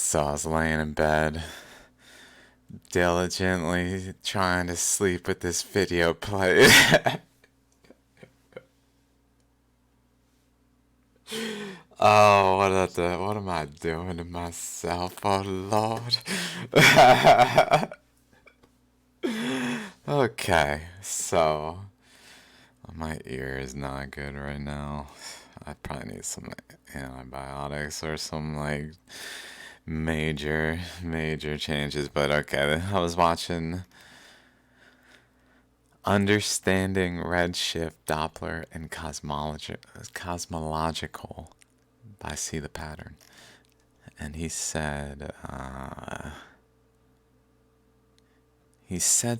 So I was laying in bed, diligently trying to sleep with this video played. Oh, what am I doing to myself? Oh Lord. Okay, so my ear is not good right now. I probably need some antibiotics or some like major changes. But okay, I was watching Understanding Redshift, Doppler, and Cosmological by See the Pattern. And he said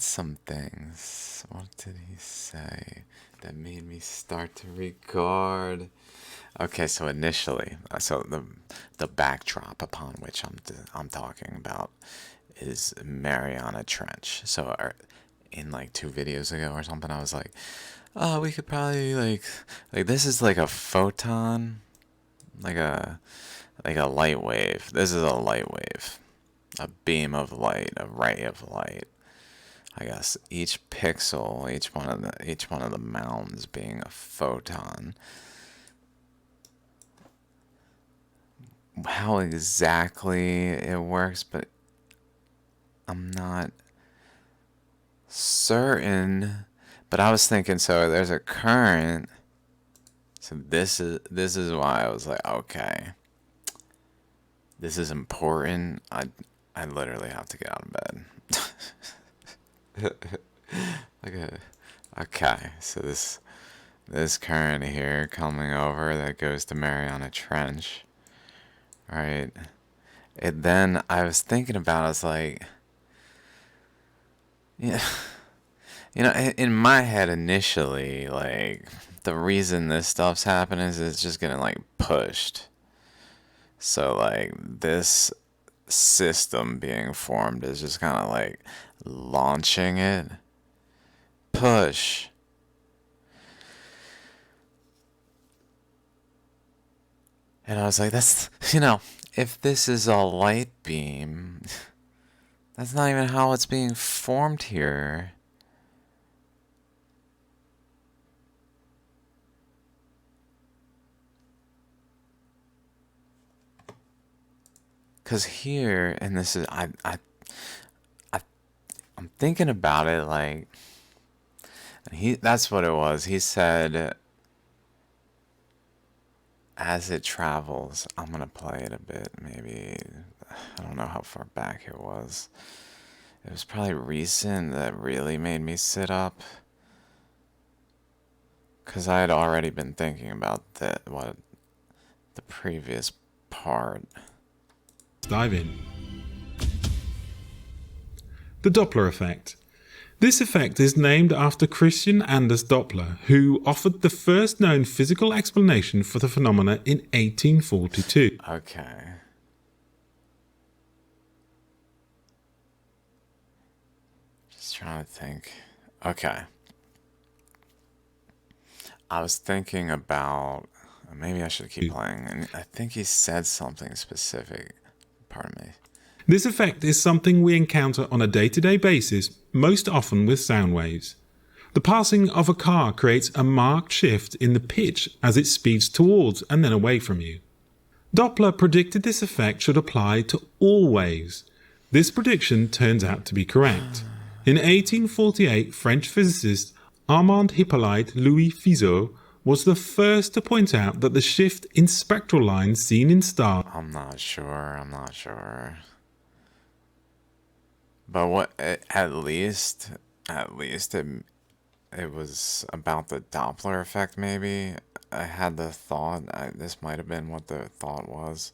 some things. What did he say that made me start to record? Okay, so initially, the backdrop upon which I'm talking about is Mariana Trench. So in like 2 videos ago or something, I was like, oh, we could probably like this is like a photon, like a light wave. This is a light wave, a beam of light, a ray of light. I guess each pixel, each one of the mounds being a photon. How exactly it works, but I'm not certain. But I was thinking, so there's a current. So this is why I was like, okay, this is important. I literally have to get out of bed. Okay, so this current here coming over that goes to Mariana Trench, right? And then I was thinking about, I was like, yeah, in my head initially, like the reason this stuff's happening is it's just getting like pushed. So like this system being formed is just kind of like launching it. Push. And I was like, if this is a light beam, that's not even how it's being formed here. Cause here, and this is I'm thinking about it like, that's what it was. He said, as it travels, I'm gonna play it a bit. Maybe I don't know how far back it was. It was probably recent that really made me sit up. Cause I had already been thinking about the previous part. Dive in. The Doppler effect. This effect is named after Christian Anders Doppler, who offered the first known physical explanation for the phenomena in 1842. Okay. Just trying to think. Okay. I was thinking about maybe I should keep playing, and I think he said something specific. Pardon me. This effect is something we encounter on a day-to-day basis, most often with sound waves. The passing of a car creates a marked shift in the pitch as it speeds towards and then away from you. Doppler predicted this effect should apply to all waves. This prediction turns out to be correct. In 1848, French physicist Armand Hippolyte Louis Fizeau was the first to point out that the shift in spectral lines seen in stars. I'm not sure. But at least it was about the Doppler effect, maybe. I had the thought, this might have been what the thought was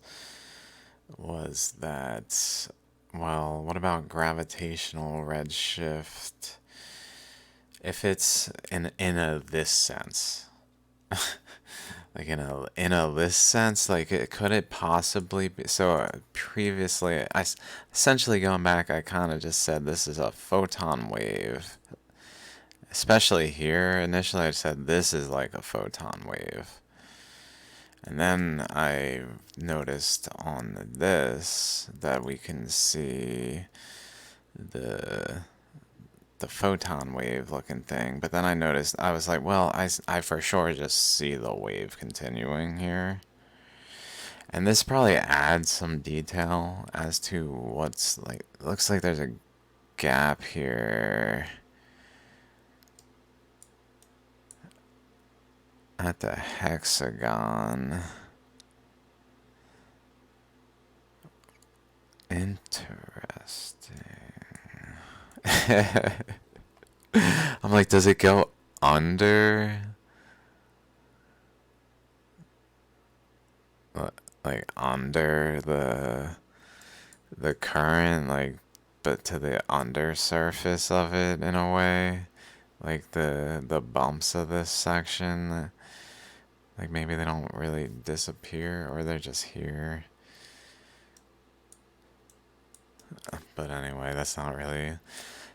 that, well, what about gravitational redshift? If it's in a this sense, like in a this sense, like could it possibly be? So previously, essentially going back, I kind of just said this is a photon wave. Especially here, initially I said this is like a photon wave. And then I noticed on this that we can see the the photon wave looking thing, but then I noticed, I was like, well, I for sure just see the wave continuing here. And this probably adds some detail as to what's like, looks like there's a gap here at the hexagon. Interesting. I'm like, does it go under? Like under the current, like, but to the undersurface of it in a way, like the bumps of this section, like maybe they don't really disappear or they're just here. But anyway, that's not really.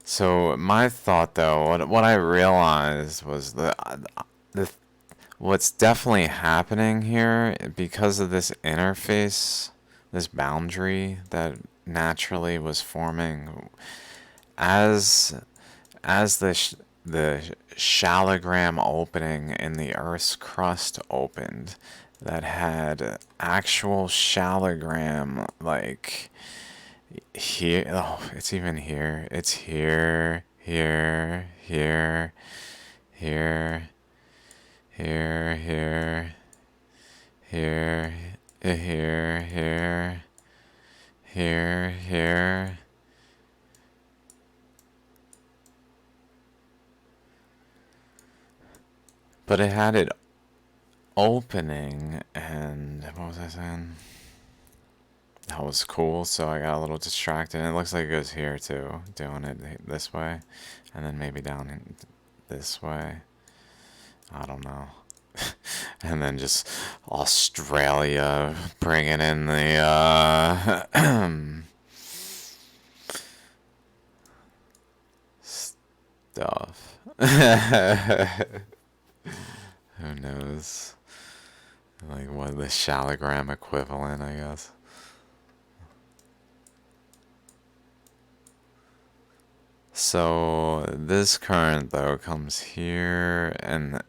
So my thought though, what I realized was the what's definitely happening here because of this interface, this boundary that naturally was forming as the shallogram opening in the Earth's crust opened, that had actual shallogram, like here. Oh, it's even here. It's here, here, here, here, here, here, here, here, here, here, here. But it had it opening, and what was I saying? That was cool, so I got a little distracted. And it looks like it goes here too, doing it this way, and then maybe down this way. I don't know. And then just Australia bringing in the stuff. Who knows? Like what the shallogram equivalent, I guess. So this current though comes here, and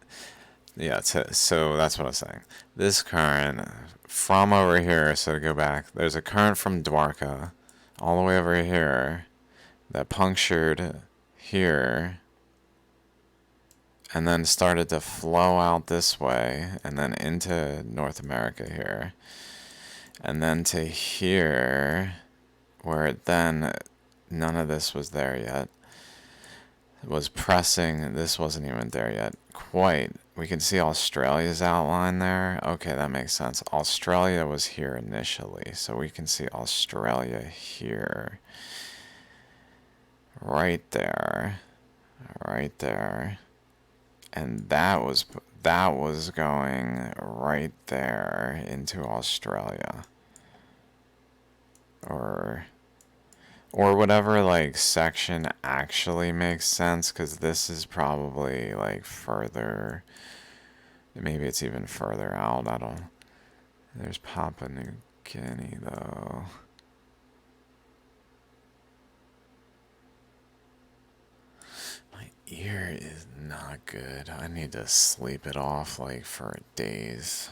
yeah, so that's what I was saying. This current from over here, so to go back, there's a current from Dwarka all the way over here that punctured here and then started to flow out this way and then into North America here. And then to here, where it then, none of this was there yet, was pressing, this wasn't even there yet, quite. We can see Australia's outline there. Okay, that makes sense. Australia was here initially, so we can see Australia here. Right there. Right there. And that was going right there into Australia. Or whatever, like, section actually makes sense, because this is probably, like, further. Maybe it's even further out. I don't. There's Papua New Guinea, though. My ear is not good. I need to sleep it off, like, for days,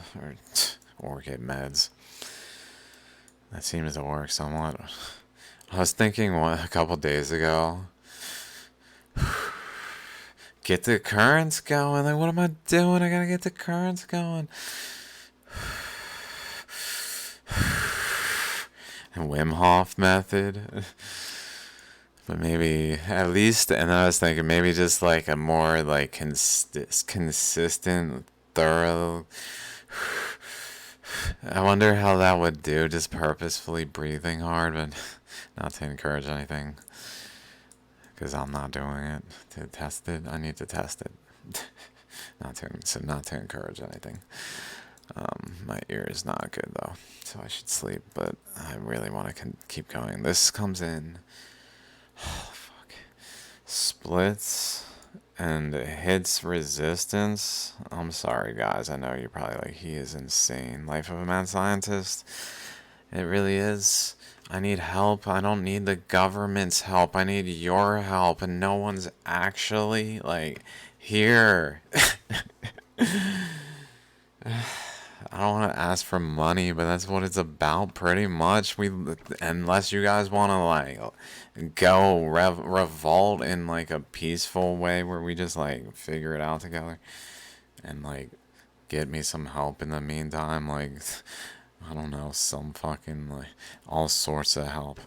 or get meds. That seems to work somewhat. I was thinking a couple days ago, get the currents going. Like, what am I doing? I gotta get the currents going. And Wim Hof method. But maybe at least, and I was thinking maybe just like a more like consistent, thorough. I wonder how that would do, just purposefully breathing hard, but not to encourage anything, because I'm not doing it to test it. I need to test it, not to encourage anything. My ear is not good though, so I should sleep. But I really want to keep going. This comes in. Oh, fuck. Splits and it hits resistance. I'm sorry, guys. I know you're probably like, he is insane. Life of a mad scientist. It really is. I need help. I don't need the government's help. I need your help. And no one's actually, like, here. I don't want to ask for money, but that's what it's about, pretty much. Unless you guys want to like go revolt in like a peaceful way where we just like figure it out together, and like get me some help in the meantime, like I don't know, some fucking like all sorts of help,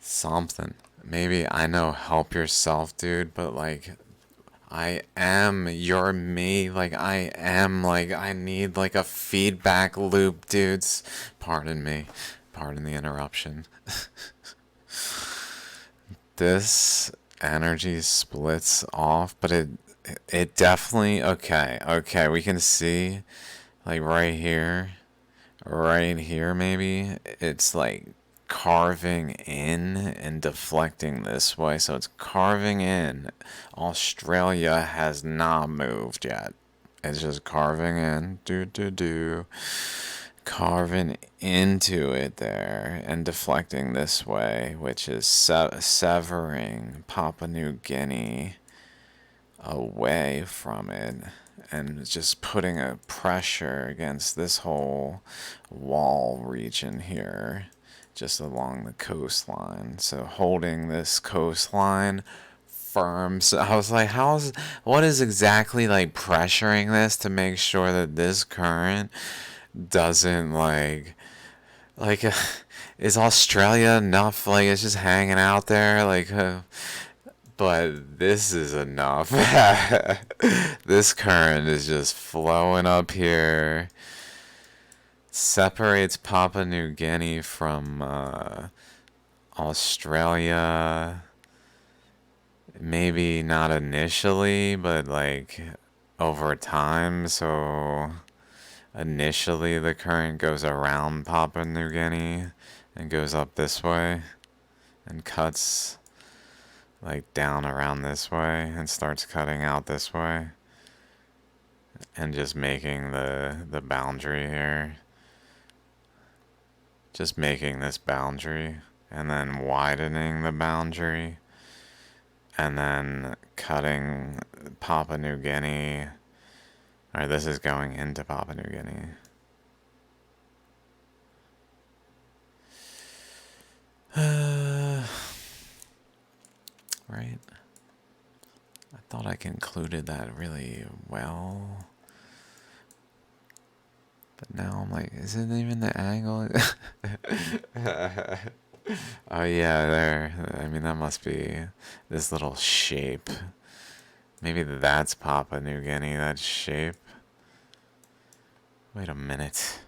something. Maybe I know help yourself, dude, but like you're me, like I need like a feedback loop, dudes. Pardon me. Pardon the interruption. This energy splits off, but it definitely, okay, we can see like right here maybe, it's like carving in and deflecting this way. So it's carving in. Australia has not moved yet. It's just carving in. Carving into it there and deflecting this way, which is severing Papua New Guinea away from it, and just putting a pressure against this whole wall region here, just along the coastline. So holding this coastline firm. So I was like, what is exactly like pressuring this to make sure that this current doesn't like is Australia enough? Like it's just hanging out there, like but this is enough. This current is just flowing up here. Separates Papua New Guinea from Australia. Maybe not initially, but like over time. So initially the current goes around Papua New Guinea and goes up this way and cuts like down around this way and starts cutting out this way and just making the boundary here, just making this boundary and then widening the boundary and then cutting Papua New Guinea, or this is going into Papua New Guinea. Right? I thought I concluded that really well. But now I'm like, is it even the angle? Oh yeah, there. I mean, that must be this little shape. Maybe that's Papua New Guinea, that shape. Wait a minute.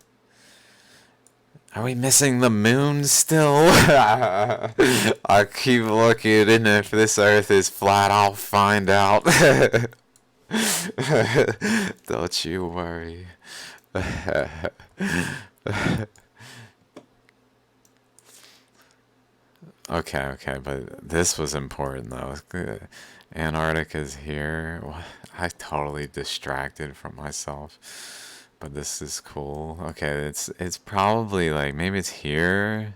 Are we missing the moon still? I keep looking, and if this earth is flat, I'll find out. Don't you worry. Okay, but this was important though. Antarctica's here. I totally distracted from myself, but this is cool. Okay, it's probably like maybe it's here,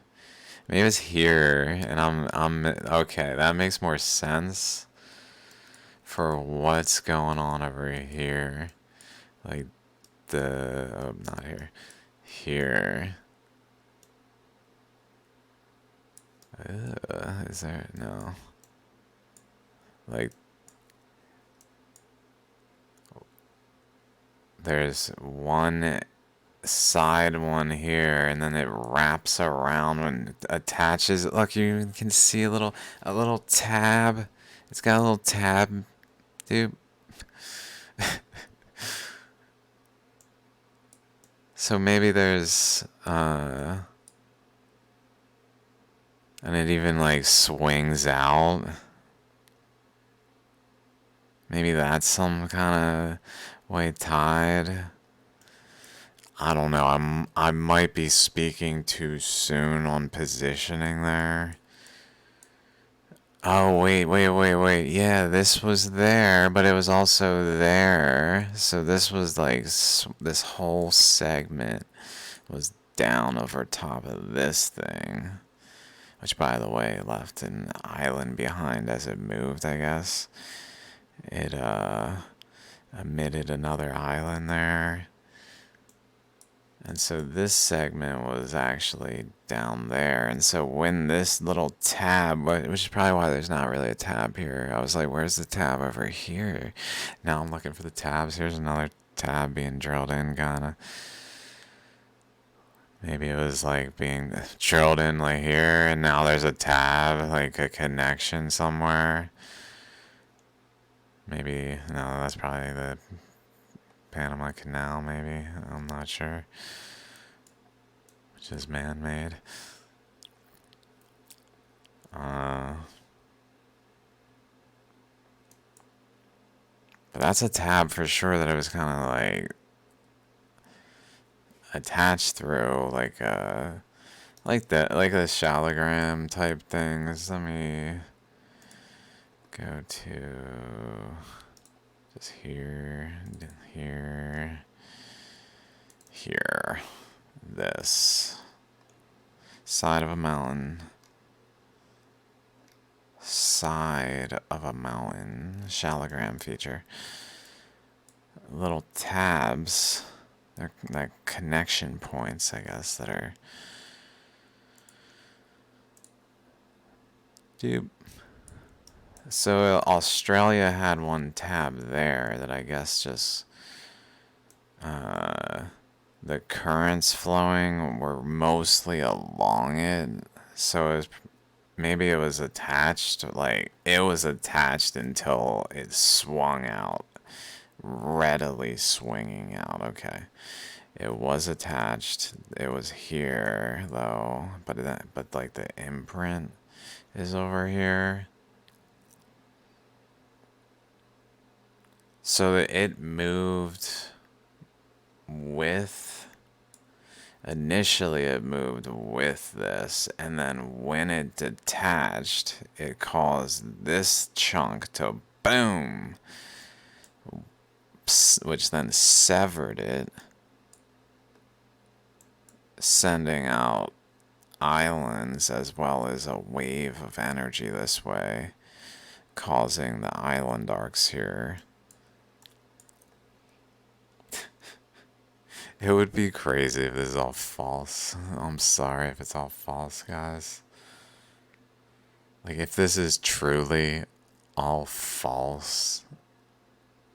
and I'm okay. That makes more sense for what's going on over here, like not here, here. Is there no like there's one side one here and then it wraps around when it attaches. Look, you can see a little tab. It's got a little tab, dude. So maybe there's and it even like swings out. Maybe that's some kind of way tied. I don't know. I might be speaking too soon on positioning there. Oh, wait. Yeah, this was there, but it was also there. So this was like this whole segment was down over top of this thing, which, by the way, left an island behind as it moved, I guess. It emitted another island there. And so this segment was actually down there. And so when this little tab, which is probably why there's not really a tab here, I was like, where's the tab over here? Now I'm looking for the tabs. Here's another tab being drilled in, kinda. Maybe it was like being drilled in like here, and now there's a tab, like a connection somewhere. Maybe, no, that's probably the Panama Canal, maybe. I'm not sure. Which is man-made. But that's a tab for sure that it was kind of like attached through, like the shallogram type things. Let me go to just here, here, this side of a mountain. Side of a mountain shallogram feature. Little tabs, they're like connection points, I guess, that are. Dude. So Australia had one tab there that I guess just the currents flowing were mostly along it. So it was, maybe it was attached, like it was attached until it swung out, readily swinging out. Okay, it was attached. It was here though, but like the imprint is over here. So it moved with, initially it moved with this, and then when it detached, it caused this chunk to boom, which then severed it, sending out islands as well as a wave of energy this way, causing the island arcs here. It would be crazy if this is all false. I'm sorry if it's all false, guys. Like, if this is truly all false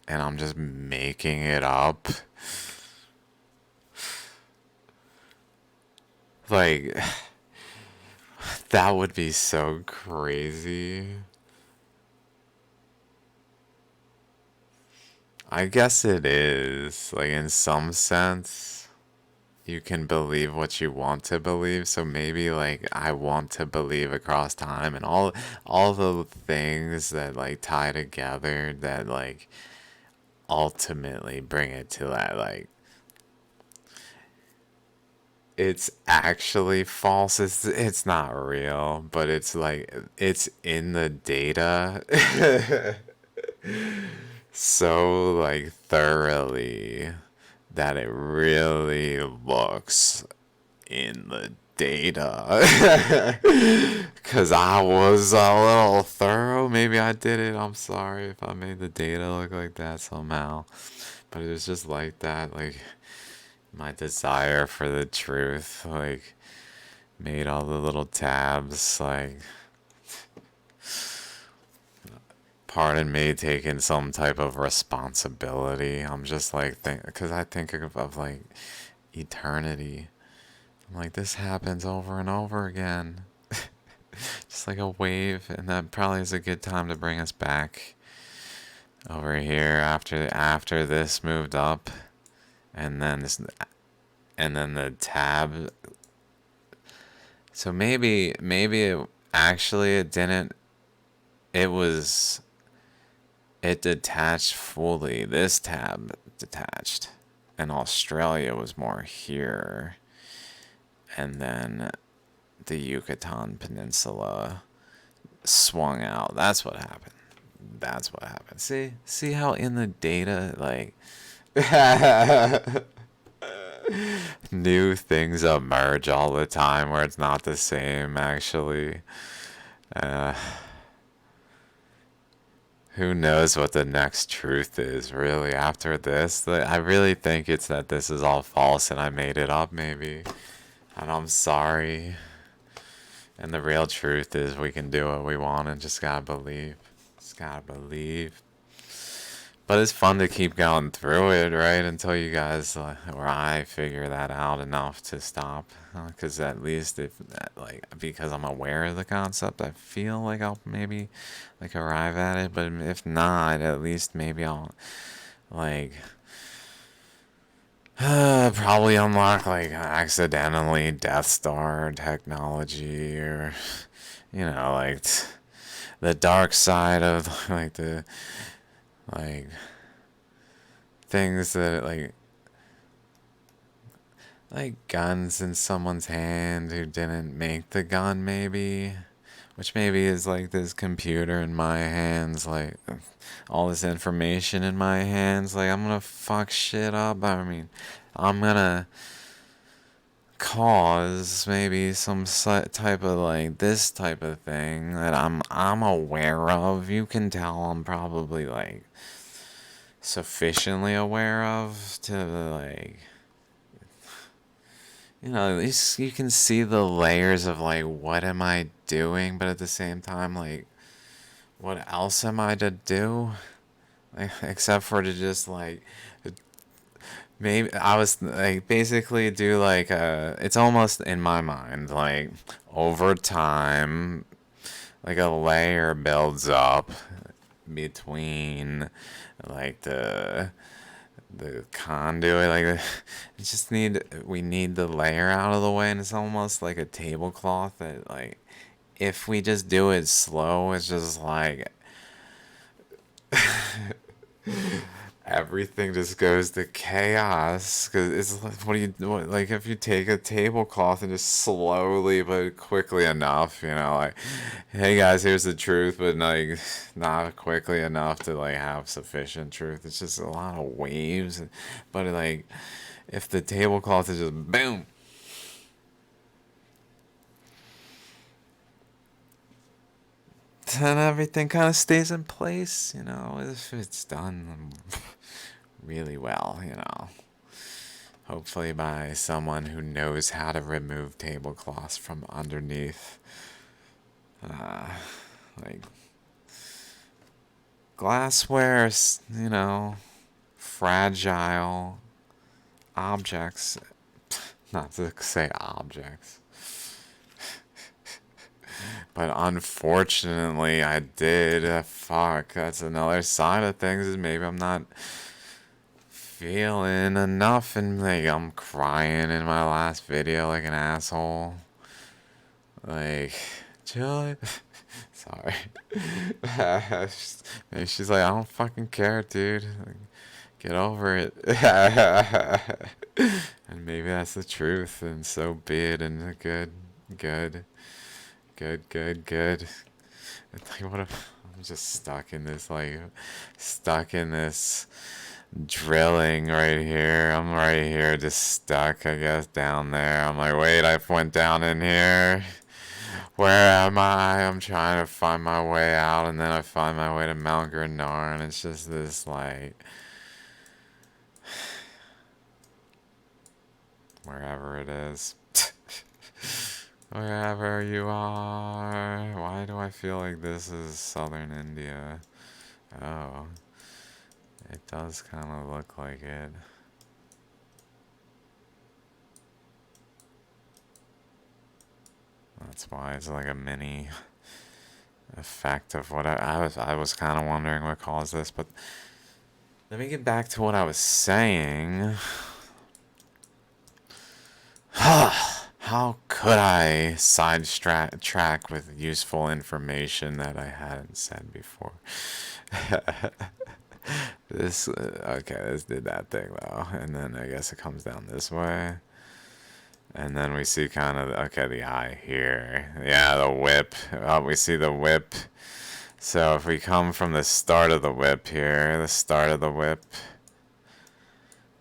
and I'm just making it up, like, that would be so crazy. I guess it is. Like, in some sense, you can believe what you want to believe. So maybe, like, I want to believe across time and all the things that like tie together that like ultimately bring it to that, like, it's actually false. It's not real, but it's like it's in the data so like thoroughly that it really looks in the data. Cause I was a little thorough. Maybe I did it. I'm sorry if I made the data look like that somehow. But it was just like that. Like, my desire for the truth, like, made all the little tabs, like, pardon me taking some type of responsibility. I'm just like, because I think of like eternity. I'm like, this happens over and over again. Just like a wave, and that probably is a good time to bring us back over here after this moved up, and then the tab. So maybe it didn't. It detached fully. This tab detached, and Australia was more here, and then the Yucatan Peninsula swung out. That's what happened. That's what happened. See how in the data, like, new things emerge all the time where it's not the same, actually. Uh, who knows what the next truth is, really, after this? Like, I really think it's that this is all false and I made it up, maybe. And I'm sorry. And the real truth is we can do what we want and just gotta believe. Just gotta believe. But it's fun to keep going through it, right? Until you guys, or I figure that out enough to stop. Because at least if, like, because I'm aware of the concept, I feel like I'll maybe, like, arrive at it. But if not, at least maybe I'll, like, probably unlock, like, accidentally Death Star technology, or, like, the dark side of, like, the, like, things that, like guns in someone's hand who didn't make the gun, maybe, which maybe is like this computer in my hands, like, all this information in my hands, like, I'm gonna fuck shit up. I mean, I'm gonna cause maybe some type of, like, this type of thing that I'm aware of. You can tell I'm probably, like, sufficiently aware of to, like, at least you can see the layers of, like, what am I doing, but at the same time, like, what else am I to do? Like, except for to just, like, maybe I was, like, basically do, like, it's almost in my mind, like, over time, like, a layer builds up between, like, the conduit, like, we need the layer out of the way, and it's almost like a tablecloth that, like, if we just do it slow, it's just like everything just goes to chaos. Because it's like, like, if you take a tablecloth and just slowly but quickly enough, like, hey guys, here's the truth, but, like, not quickly enough to, like, have sufficient truth. It's just a lot of waves. But, like, if the tablecloth is just boom, then everything kind of stays in place, if it's done really well, hopefully by someone who knows how to remove tablecloths from underneath, like, glassware, fragile objects, not to say objects, but unfortunately I did. Fuck, that's another side of things, is maybe I'm not feeling enough, and, like, I'm crying in my last video like an asshole. Like, chill. Sorry. Maybe she's like, I don't fucking care, dude. Like, get over it. And maybe that's the truth, and so be it. And good, good, good, good, good. It's like, what if I'm just stuck in this drilling right here. I'm right here, just stuck, I guess, down there. I'm like, wait, I went down in here. Where am I? I'm trying to find my way out, and then I find my way to Mount Grenard, and it's just this, like, wherever it is. Wherever you are. Why do I feel like this is southern India? Oh, it does kind of look like it. That's why it's like a mini effect of what I was kind of wondering what caused this, but let me get back to what I was saying. How could I track with useful information that I hadn't said before? Okay, this did that thing though, and then I guess it comes down this way. And then we see kind of, okay, the eye here. Yeah, the whip. We see the whip. So if we come from the start of the whip here, the start of the whip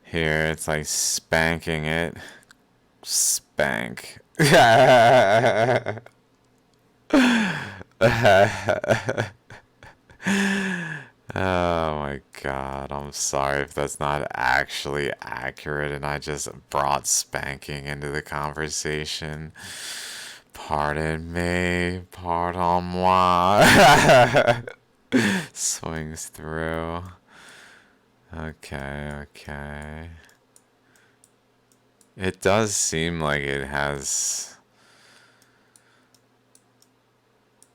here, it's like spanking it. Spank. Oh my god, I'm sorry if that's not actually accurate and I just brought spanking into the conversation. Pardon me, pardon moi. Swings through. Okay, okay. It does seem like it has.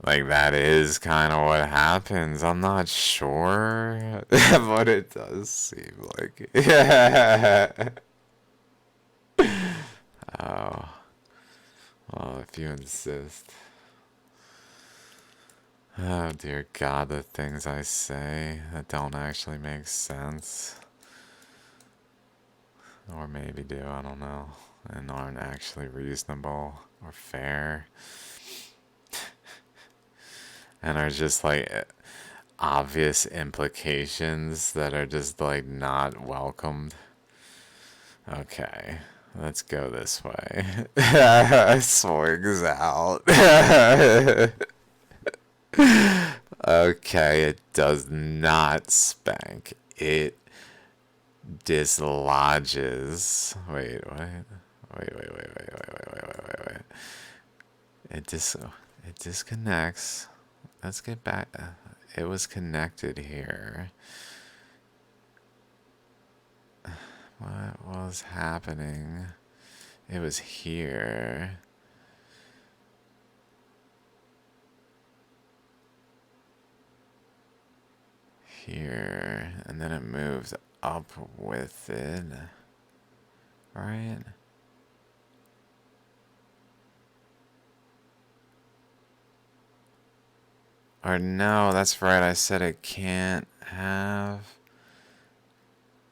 Like, that is kind of what happens. I'm not sure, but it does seem like it. Oh, well, if you insist. Oh, dear God, the things I say that don't actually make sense. Or maybe do, I don't know. And aren't actually reasonable or fair. And are just like obvious implications that are just like not welcomed. Okay, let's go this way. Swings out. Okay, it does not spank. It dislodges. Wait, what? Wait. It disconnects. Let's get back. It was connected here. What was happening? It was here. Here. And then it moved up with it. Right? Or no, that's right. I said it can't have.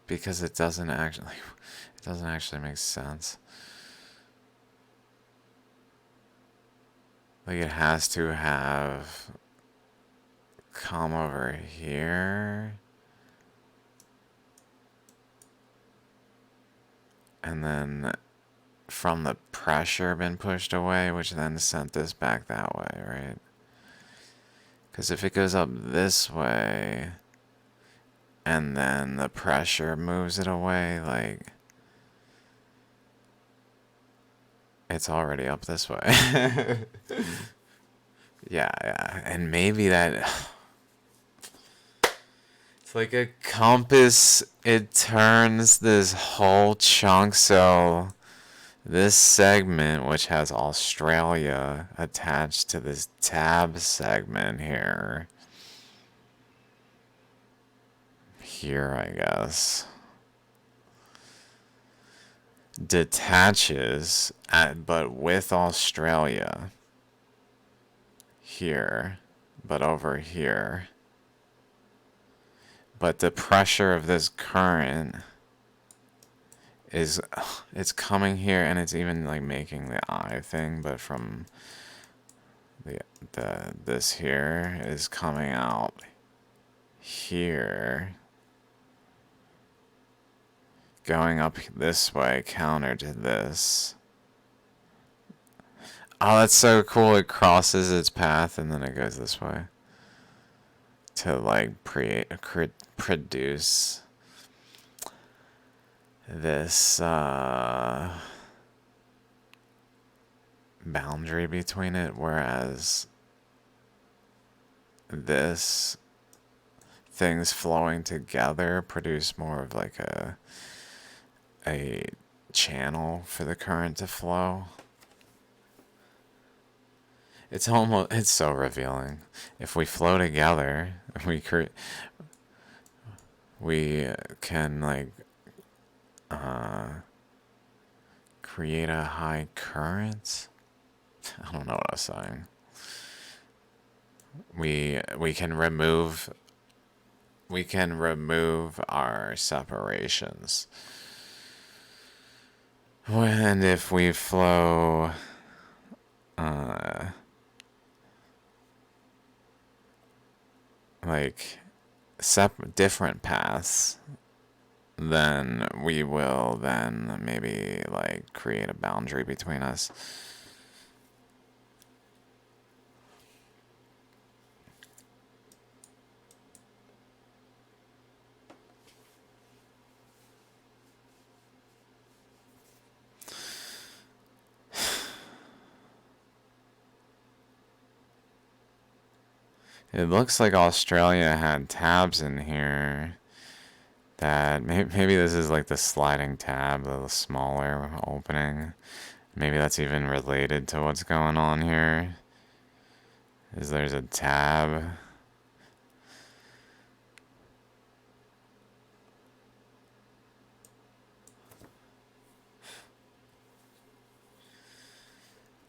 Because it doesn't actually make sense. Like, it has to have come over here and then from the pressure been pushed away, which then sent this back that way, right? Because if it goes up this way and then the pressure moves it away, like, it's already up this way. Yeah, and maybe that. It's like a compass. It turns this whole chunk. So this segment, which has Australia attached to this tab segment here. Here, I guess. Detaches, but with Australia. Here, but over here. But the pressure of this current is, it's coming here and it's even like making the eye thing, but from this here is coming out here, going up this way counter to this. Oh, that's so cool. It crosses its path and then it goes this way to like produce this boundary between it, whereas this things flowing together produce more of like a channel for the current to flow. It's so revealing. If we flow together, we can like create a high current. I don't know what I was saying. We can remove our separations. And if we flow uh, like different paths, then we will then maybe like create a boundary between us. It looks like Australia had tabs in here that maybe this is like the sliding tab, the smaller opening. Maybe that's even related to what's going on here. Is there's a tab.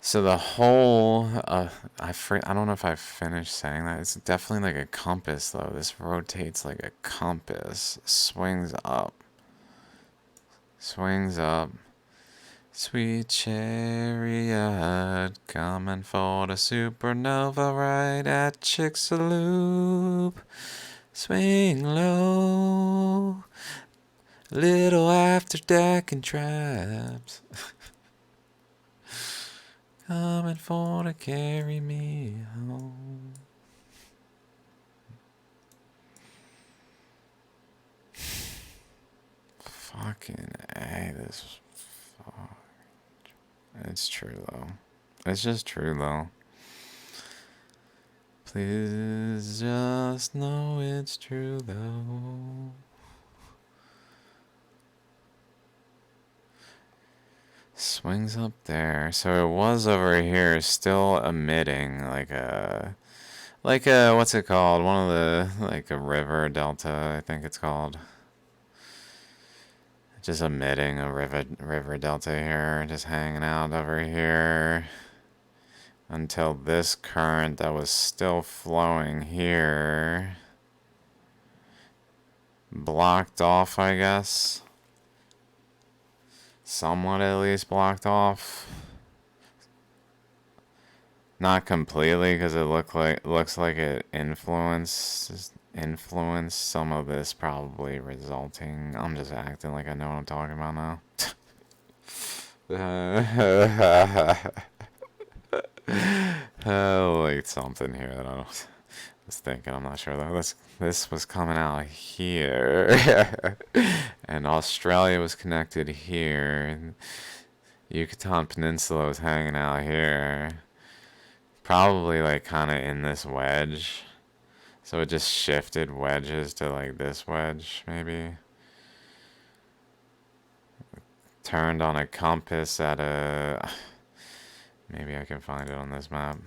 So the whole, I don't know if I finished saying that. It's definitely like a compass, though. This rotates like a compass, swings up, swings up. Sweet chariot, coming for the supernova right at Chicxulub. Swing low, little after deck and traps. Coming for to carry me home. Fucking A, this. Fuck. It's true though. It's just true though. Please just know it's true though. Swings up there. So it was over here still emitting like a what's it called? One of the like a river delta, I think it's called. Just emitting a river delta here, just hanging out over here until this current that was still flowing here blocked off, I guess. Somewhat at least blocked off. Not completely, because it looks like it influenced some of this, probably resulting. I'm just acting like I know what I'm talking about now. Like something here that I was thinking. I'm not sure though. This was coming out here, and Australia was connected here. And Yucatan Peninsula was hanging out here. Probably like kind of in this wedge. So it just shifted wedges to like this wedge, maybe. Turned on a compass at a... Maybe I can find it on this map.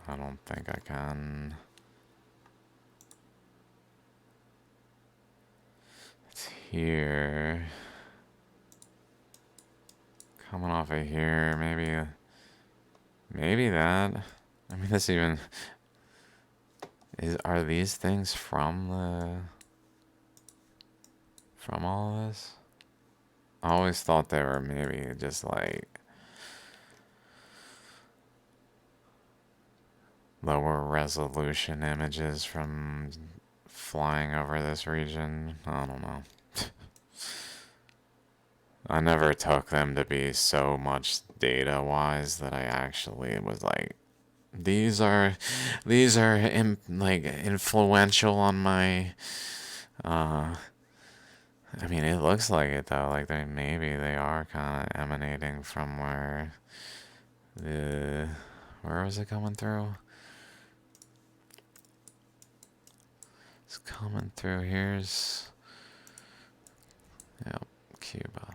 I don't think I can. It's here. Coming off of here, maybe that. I mean, this even are these things from all of this? I always thought they were maybe just like lower resolution images from flying over this region. I don't know. I never took them to be so much data wise that I actually was like, these are like influential on my I mean, it looks like it though, like maybe they are kind of emanating from where was it coming through? It's coming through. Here's yep, Cuba.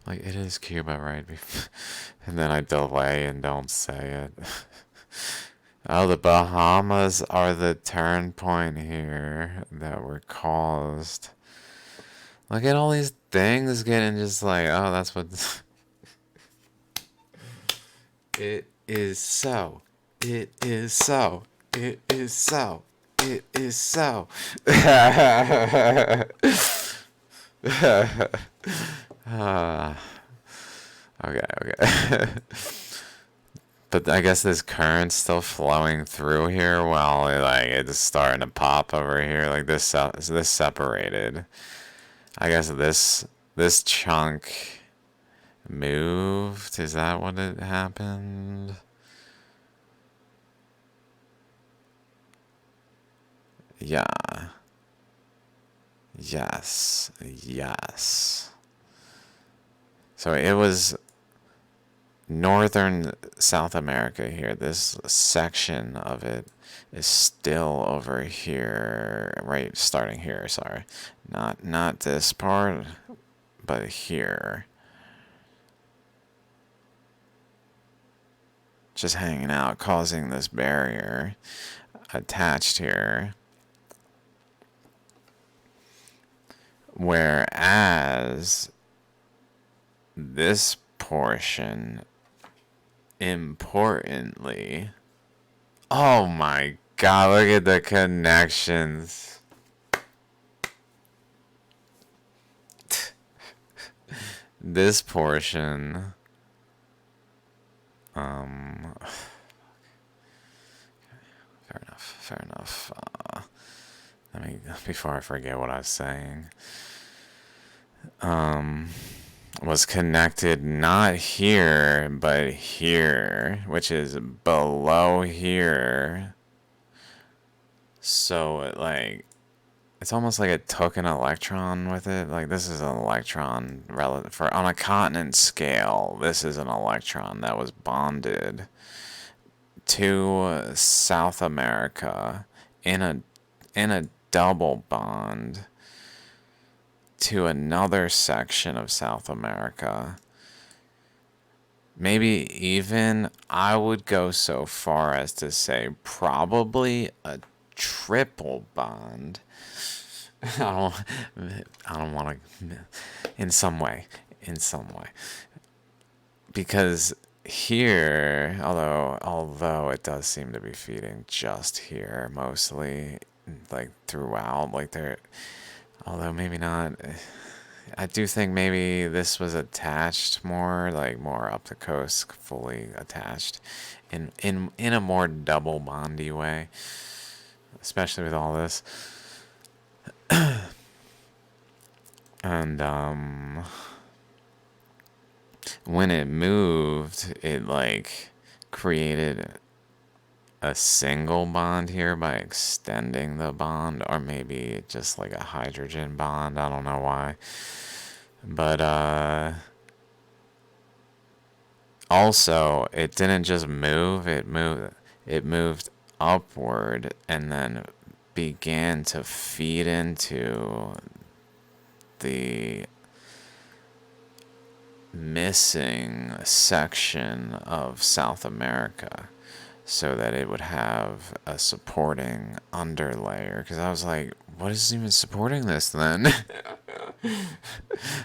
Like, it is Cuba, right? And then I delay and don't say it. Oh, the Bahamas are the turn point here that were caused. Look at all these things getting just like, oh, that's what... It is so. It is so. It is so. It is so. Okay, okay. But I guess this current's still flowing through here while it's starting to pop over here. Like this separated. I guess this chunk moved. Is that what it happened? Yeah. Yes. Yes. So it was northern South America here. This section of it is still over here, right? Starting here, sorry. Not this part, but here. Just hanging out, causing this barrier attached here. Whereas this portion, importantly, oh my god, look at the connections. This portion, fair enough. Let me, before I forget what I was saying, was connected not here, but here, which is below here. So it's almost like it took an electron with it. Like this is an electron relative for on a continent scale. This is an electron that was bonded to South America in a double bond to another section of South America. Maybe even I would go so far as to say probably a triple bond. I don't want to, in some way, because here, although it does seem to be feeding just here mostly, like throughout, although maybe not. I do think maybe this was attached more, like more up the coast, fully attached, in a more double bondy way, especially with all this. And when it moved, it created a single bond here by extending the bond, or maybe just like a hydrogen bond. I don't know why. But also it didn't just move, it moved upward and then began to feed into the missing section of South America so that it would have a supporting underlayer. Because I was like, what is even supporting this then?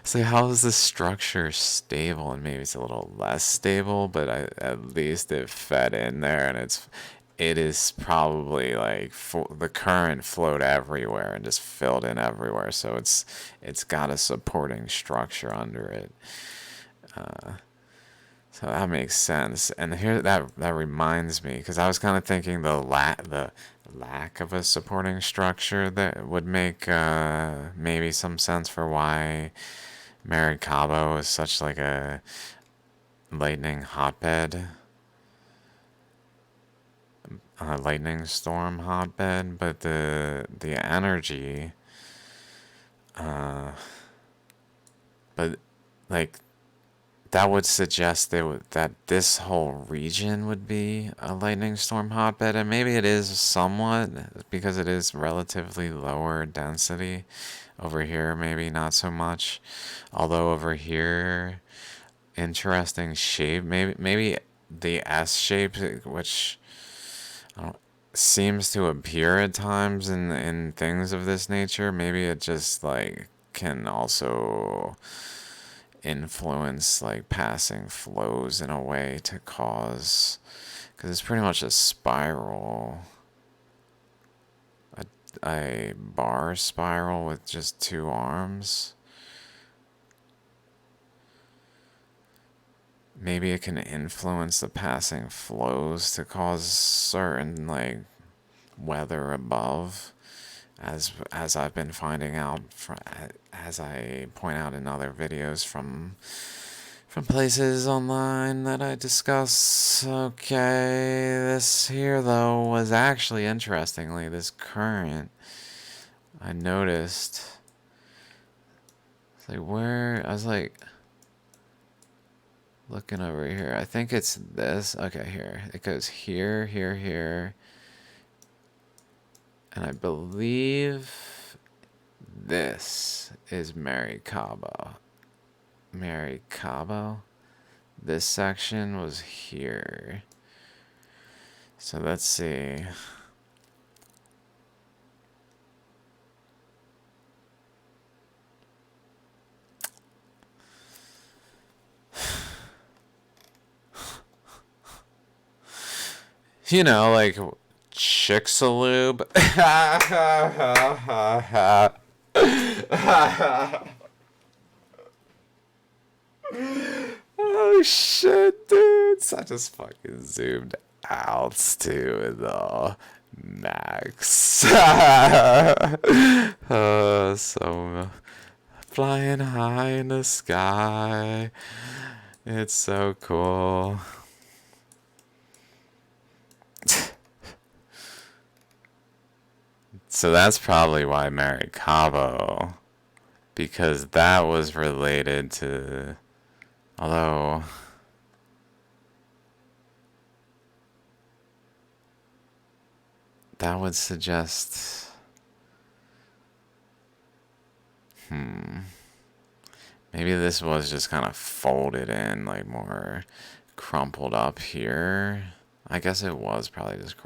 So how is this structure stable? And maybe it's a little less stable, but at least it fed in there, and it is probably the current flowed everywhere and just filled in everywhere. So it's got a supporting structure under it. So that makes sense. And here that reminds me, because I was kind of thinking the lack of a supporting structure that would make maybe some sense for why Maracaibo is such like a lightning hotbed, a lightning storm hotbed, but the energy, but that would suggest that this whole region would be a lightning storm hotbed, and maybe it is somewhat because it is relatively lower density. Over here, maybe not so much. Although over here, interesting shape. Maybe the S shape, which seems to appear at times in things of this nature. Maybe it just can also influence passing flows in a way to cause, because it's pretty much a a bar spiral with just two arms. Maybe it can influence the passing flows to cause certain like weather above, as I've been finding out as I point out in other videos from places online that I discuss. Okay, this here though was actually interestingly this current. I noticed. It's like where I was like looking over here. I think it's this. Okay, here it goes here, here, here, and I believe this is Maracaibo. Maracaibo. This section was here. So let's see. You know, like Chicxulub. Oh shit, dude. I just fucking zoomed out to the max. So flying high in the sky. It's so cool. So that's probably why Maracaibo, because that was related to, although that would suggest, maybe this was just kind of folded in, like more crumpled up here. I guess it was probably just,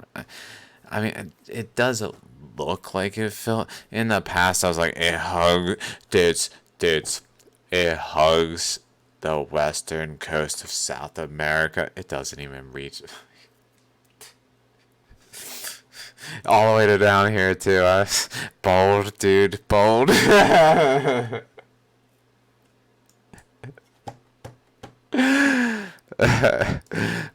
I mean, it does look like it felt, in the past I was like, dudes, it hugs the western coast of South America. It doesn't even reach all the way to down here too. Bold, dude, bold.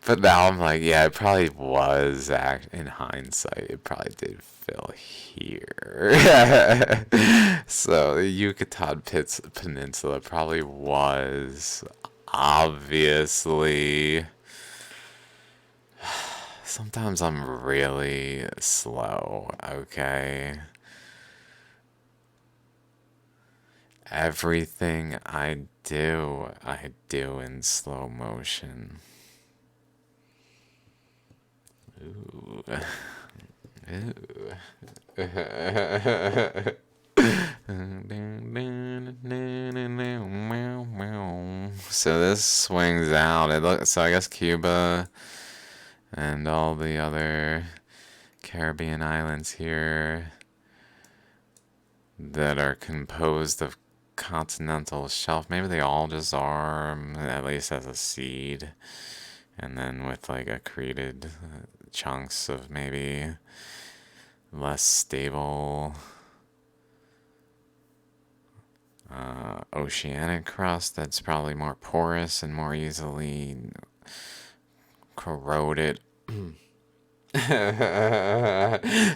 But now I'm like, yeah, it probably was, in hindsight, it probably did fill here. So the Yucatan Peninsula probably was, obviously. Sometimes I'm really slow, okay? Everything I do in slow motion. Ooh. Ooh. So this swings out. So I guess Cuba and all the other Caribbean islands here that are composed of continental shelf. Maybe they all just are, at least as a seed, and then with like accreted chunks of maybe less stable oceanic crust that's probably more porous and more easily corroded.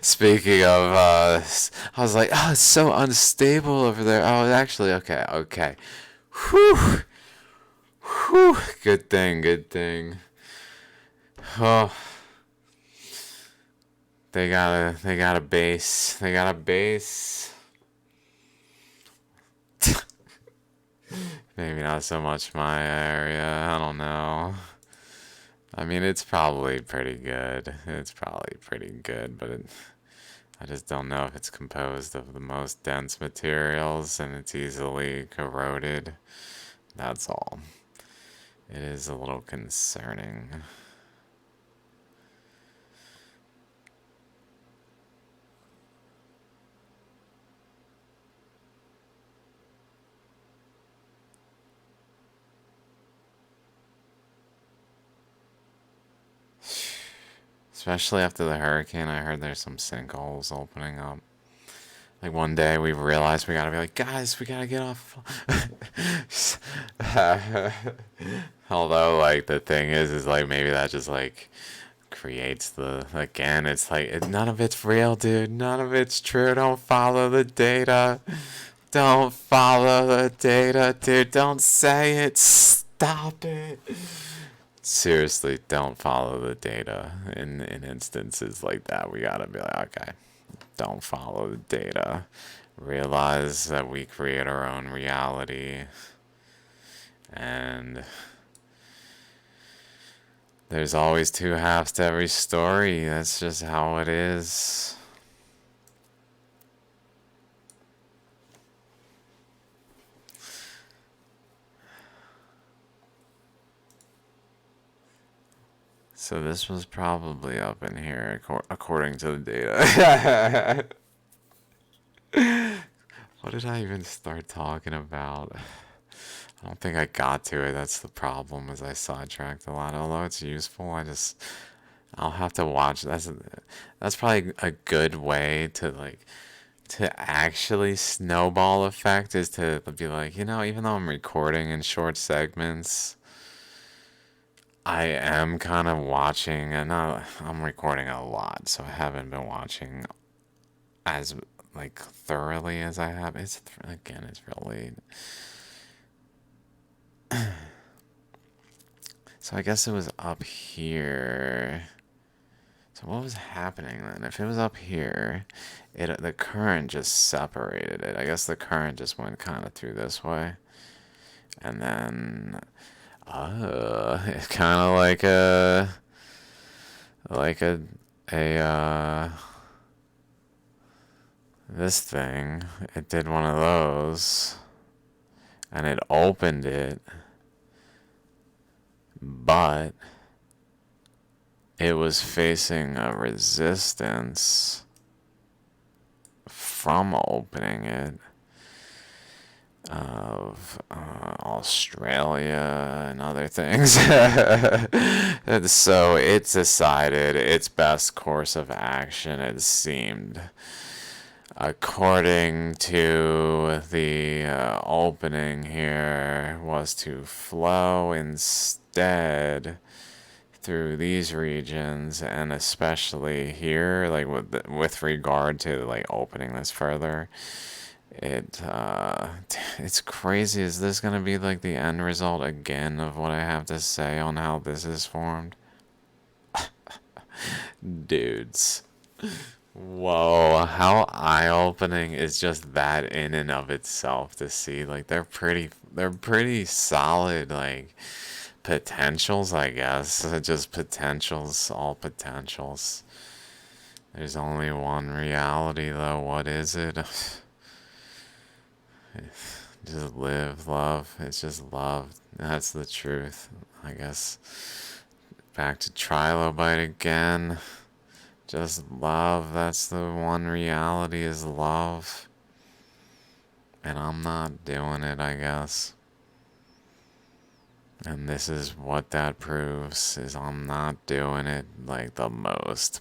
Speaking of, I was like, oh, it's so unstable over there. Oh, actually, okay. Whew. Whew. Good thing. Oh, they got a base. They got a base. Maybe not so much my area. I don't know. I mean, it's probably pretty good. But I just don't know if it's composed of the most dense materials and it's easily corroded. That's all. It is a little concerning. Especially after the hurricane, I heard there's some sinkholes opening up. Like one day we realized we gotta be like, guys, we gotta get off. Although, like, the thing is like maybe that just like creates the, again, it's like none of it's real, dude. None of it's true. Don't follow the data. Don't follow the data, dude. Don't say it. Stop it. Seriously, don't follow the data in instances like that. We gotta be like, okay, don't follow the data. Realize that we create our own reality, and there's always two halves to every story. That's just how it is. So this was probably up in here, according to the data. What did I even start talking about? I don't think I got to it. That's the problem, is I sidetracked a lot. Although it's useful, I'll have to watch. That's probably a good way to like to actually snowball effect, is to be like, even though I'm recording in short segments, I am kind of watching, and I'm recording a lot, so I haven't been watching as like thoroughly as I have. It's real late. So I guess it was up here. So what was happening then? If it was up here, the current just separated it. I guess the current just went kind of through this way, and then it's kind of like a this thing. It did one of those, and it opened it, but it was facing a resistance from opening it of Australia and other things. And so it decided its best course of action, it seemed, according to the opening here, was to flow instead through these regions, and especially here, like with regard to like opening this further. It's crazy. Is this gonna be like the end result again of what I have to say on how this is formed? Dudes. Whoa, how eye-opening is just that in and of itself to see. Like they're pretty solid, like potentials, I guess. Just potentials, all potentials. There's only one reality though. What is it? Just live, love. It's just love. That's the truth, I guess. Back to Trilobite again. Just love. That's the one reality, is love. And I'm not doing it, I guess. And this is what that proves, is I'm not doing it like the most.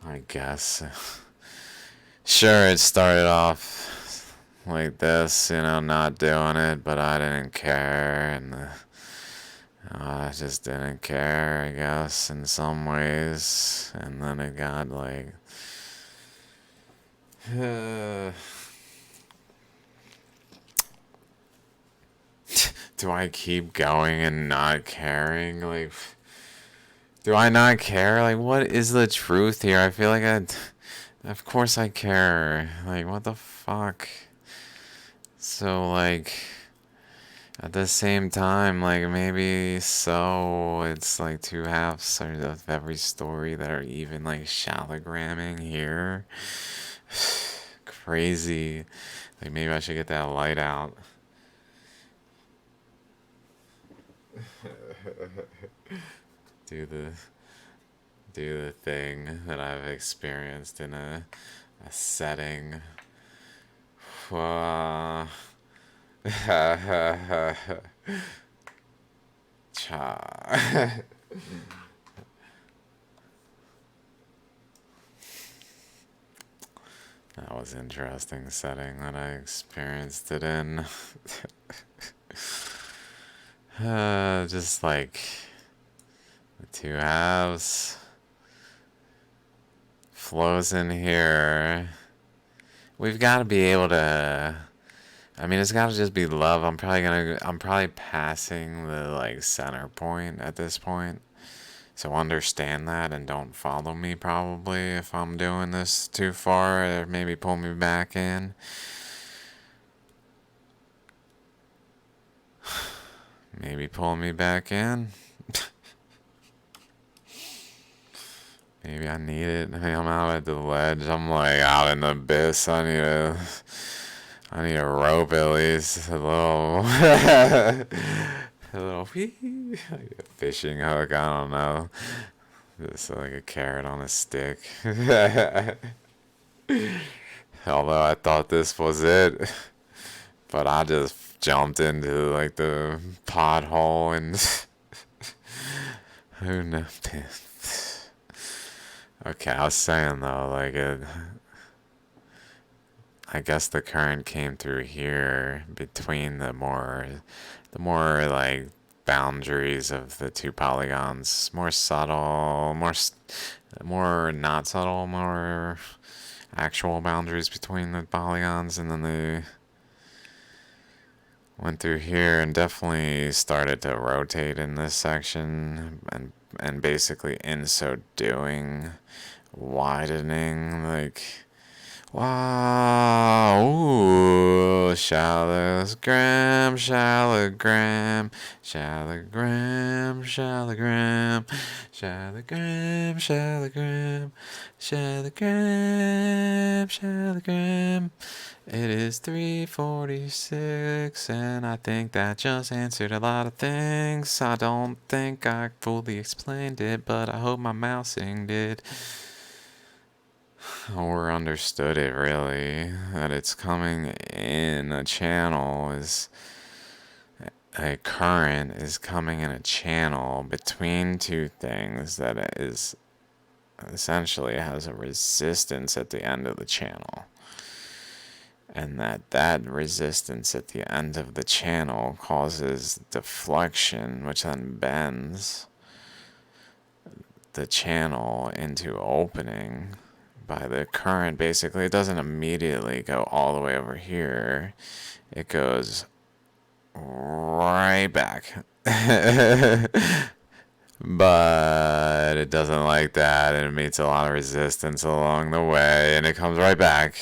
I guess. Sure, it started off like this, not doing it, but I didn't care, and I just didn't care, I guess, in some ways, and then it got like, do I keep going and not caring? Like, do I not care? Like, what is the truth here? I feel like of course I care. Like, what the fuck? So, like, at the same time, like, maybe so it's like two halves of every story that are even like shallogramming here. Crazy. Like, maybe I should get that light out. do the do the thing that I've experienced in a setting. Uh, Cha. That was an interesting setting that I experienced it in. Just like the two halves flows in here. We've got to be able to. I mean, it's got to just be love. I'm probably passing the like center point at this point. So understand that and don't follow me probably if I'm doing this too far, or maybe pull me back in. Maybe pull me back in. Maybe I need it. I mean, I'm out at the ledge. I'm like out in the abyss. I need a rope at least. A little, a little like a fishing hook. I don't know. Just like a carrot on a stick. Although I thought this was it, but I just jumped into like the pothole and who knows. Okay, I was saying though, I guess the current came through here between the more like boundaries of the two polygons, more subtle, more not subtle, more actual boundaries between the polygons, and then they went through here and definitely started to rotate in this section, and basically in so doing widening like wow, ooh, shallogram, shallogram, shallogram, shallogram, shallogram, shallogram, shallogram, shallogram. It is 3:46, and I think that just answered a lot of things. I don't think I fully explained it, but I hope my mousing did. Or understood it really, that it's coming in a channel is a current is coming in a channel between two things that is essentially has a resistance at the end of the channel, and that resistance at the end of the channel causes deflection, which then bends the channel into opening by the current. Basically, it doesn't immediately go all the way over here. It goes right back. But it doesn't like that, and it meets a lot of resistance along the way, and it comes right back.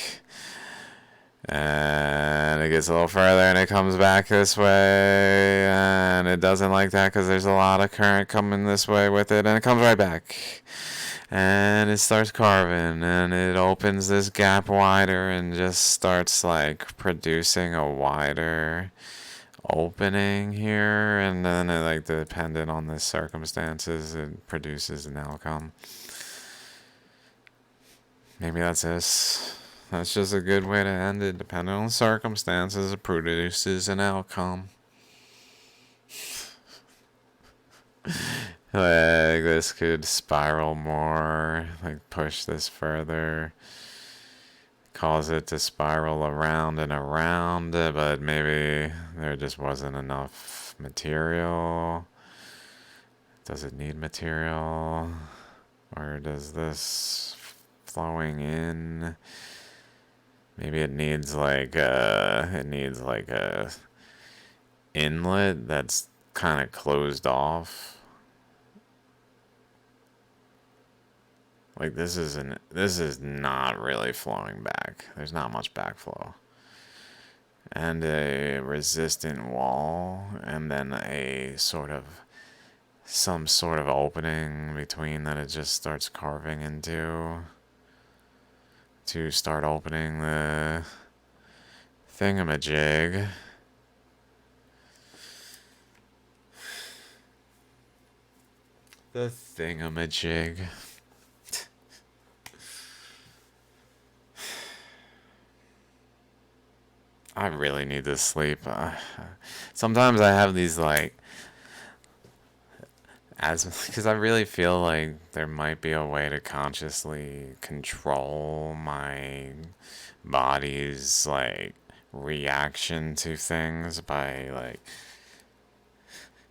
And it gets a little further and it comes back this way, and it doesn't like that because there's a lot of current coming this way with it, and it comes right back. And it starts carving, and it opens this gap wider and just starts like producing a wider opening here, and then it, like dependent on the circumstances, it produces an outcome. Maybe that's this. That's just a good way to end it. Depending on circumstances, it produces an outcome. Like this could spiral more, like push this further, cause it to spiral around and around, but maybe there just wasn't enough material. Does it need material? Or does this flowing in, maybe it needs like a inlet that's kind of closed off. Like this is not really flowing back. There's not much backflow. And a resistant wall, and then some sort of opening between that it just starts carving into to start opening the thingamajig. The thingamajig. I really need to sleep. Sometimes I have these like as because I really feel like there might be a way to consciously control my body's like reaction to things by like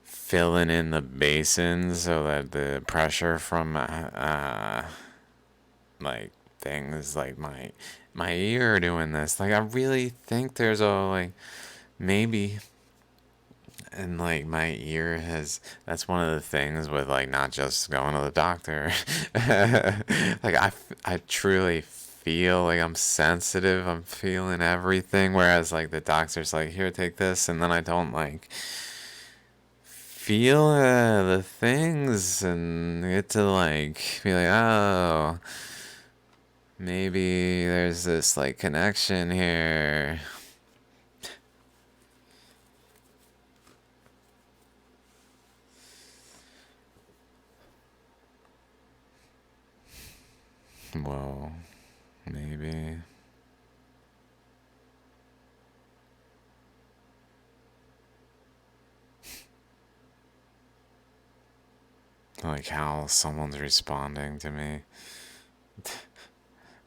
filling in the basins so that the pressure from like things like my ear doing this. Like I really think there's a like maybe and like my ear has that's one of the things with like not just going to the doctor. Like I truly feel like I'm sensitive. I'm feeling everything whereas like the doctor's like here take this and then I don't like feel the things and get to like be like oh maybe there's this like connection here. Well, maybe. Like how someone's responding to me.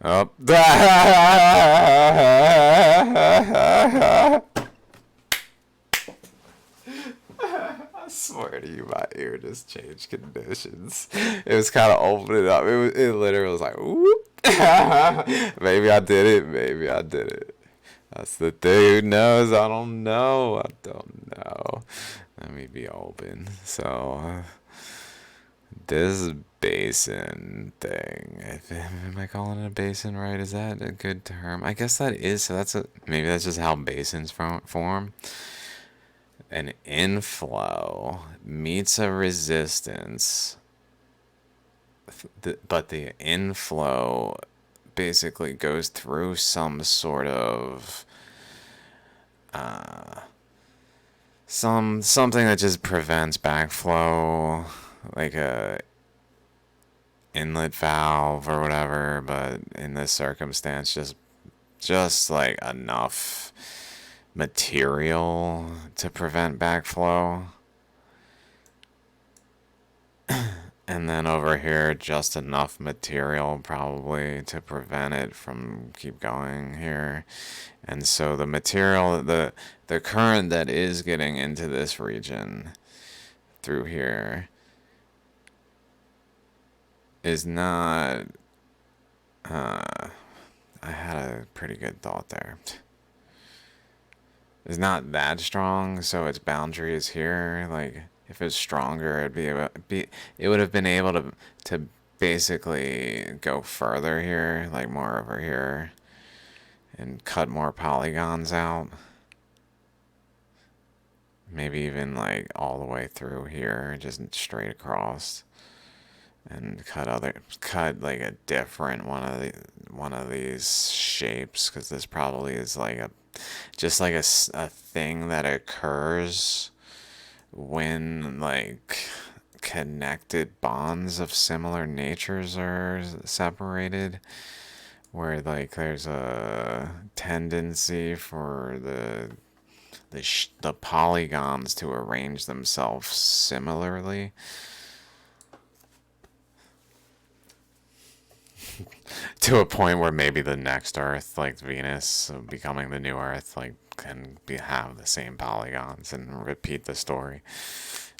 Oh. I swear to you, my ear just changed conditions. It was kind of opening up. It literally was like, whoop. Maybe I did it. Maybe I did it. That's the thing. Who knows? I don't know. I don't know. Let me be open. So, this basin thing. Am I calling it a basin right? Is that a good term? I guess that is. So maybe that's just how basins form. An inflow meets a resistance, but the inflow basically goes through some sort of something that just prevents backflow, like a inlet valve or whatever. But in this circumstance, just like enough material to prevent backflow. And then over here, just enough material probably to prevent it from keep going here. And so the material, the current that is getting into this region through here is not, I had a pretty good thought there. It's not that strong, so its boundary is here. Like, if it's stronger, it would have been able to basically go further here, like more over here, and cut more polygons out. Maybe even like all the way through here, just straight across, and cut like a different one of these shapes, because this probably is like a thing that occurs when like connected bonds of similar natures are separated, where like there's a tendency for the polygons to arrange themselves similarly. To a point where maybe the next Earth, like Venus, becoming the new Earth, like can have the same polygons and repeat the story.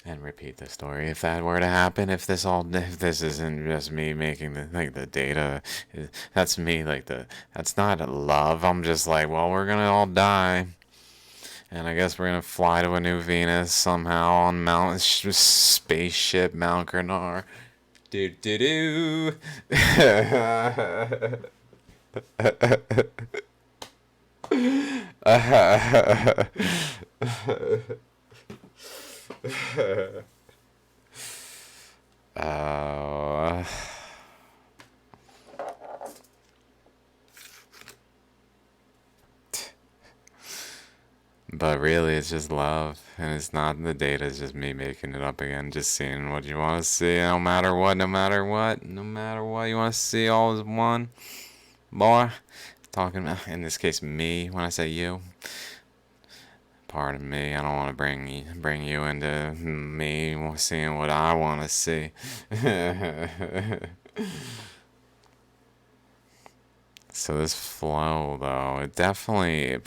If that were to happen, if this isn't just me making the data, that's me that's not love. I'm just like, well, we're gonna all die, and I guess we're gonna fly to a new Venus somehow on spaceship Mount Grenard. Do do do. uh, but really, it's just love, and it's not the data. It's just me making it up again, just seeing what you want to see, no matter what, no matter what, no matter what you want to see. All is one, boy. Talking about, in this case, me when I say you. part of me. I don't want to bring you into me seeing what I want to see. So this flow, though, it definitely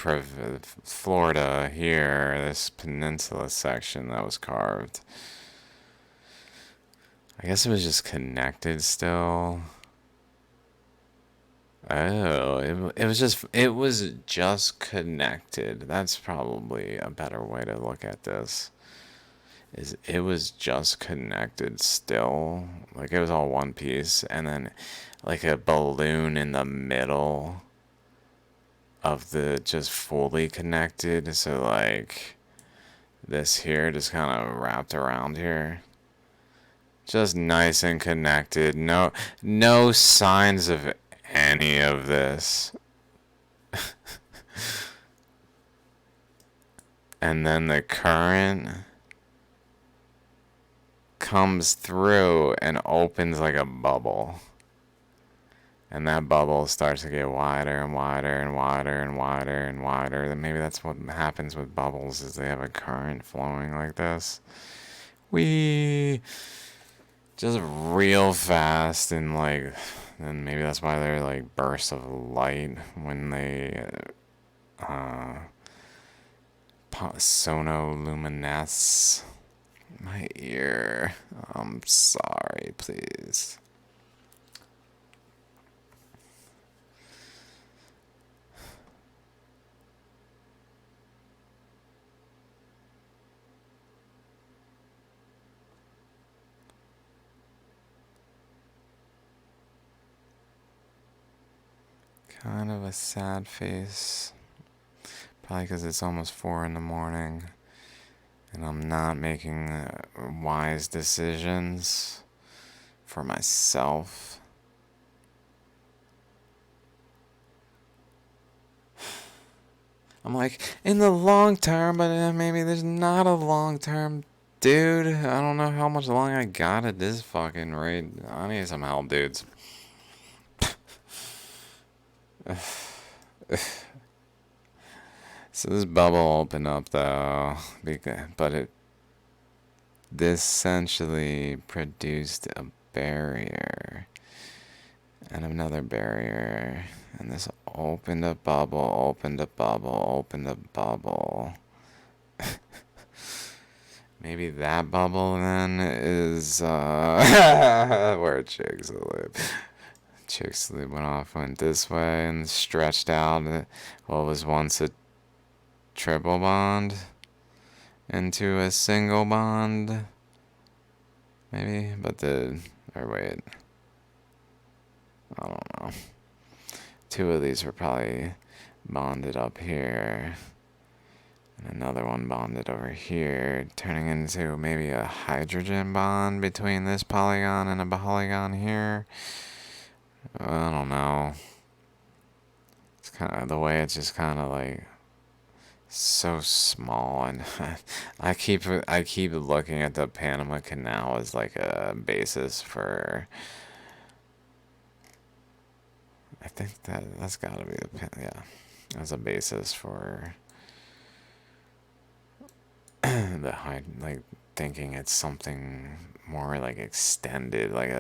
Florida here, this peninsula section that was carved. I guess it was just connected still. Oh, it was just connected. That's probably a better way to look at this. Is it was just connected still. Like it was all one piece and then like a balloon in the middle of the just fully connected. So like this here just kind of wrapped around here. Just nice and connected. No signs of any of this. And then the current comes through and opens like a bubble. And that bubble starts to get wider and wider and wider and wider and wider. Then maybe that's what happens with bubbles is they have a current flowing like this. We just real fast and like, and maybe that's why they're like bursts of light when they sonoluminesce. My ear. I'm sorry, please. Kind of a sad face. Probably because it's almost 4 in the morning and I'm not making wise decisions for myself. I'm like, in the long term, but maybe there's not a long term. Dude, I don't know how much long I got at this fucking rate. I need some help, dudes. So this bubble opened up though, but this essentially produced a barrier and another barrier, and this opened a bubble, opened a bubble, opened a bubble. Maybe that bubble then is where chicks live. Chicks went off, went this way, and stretched out what was once a triple bond into a single bond. Maybe, but or wait. I don't know. 2 of these were probably bonded up here. And another one bonded over here, turning into maybe a hydrogen bond between this polygon and a polygon here. I don't know. It's kind of the way it's just kind of like so small, and I keep looking at the Panama Canal as like a basis for. I think that's got to be as a basis for the high, like thinking it's something more like extended, like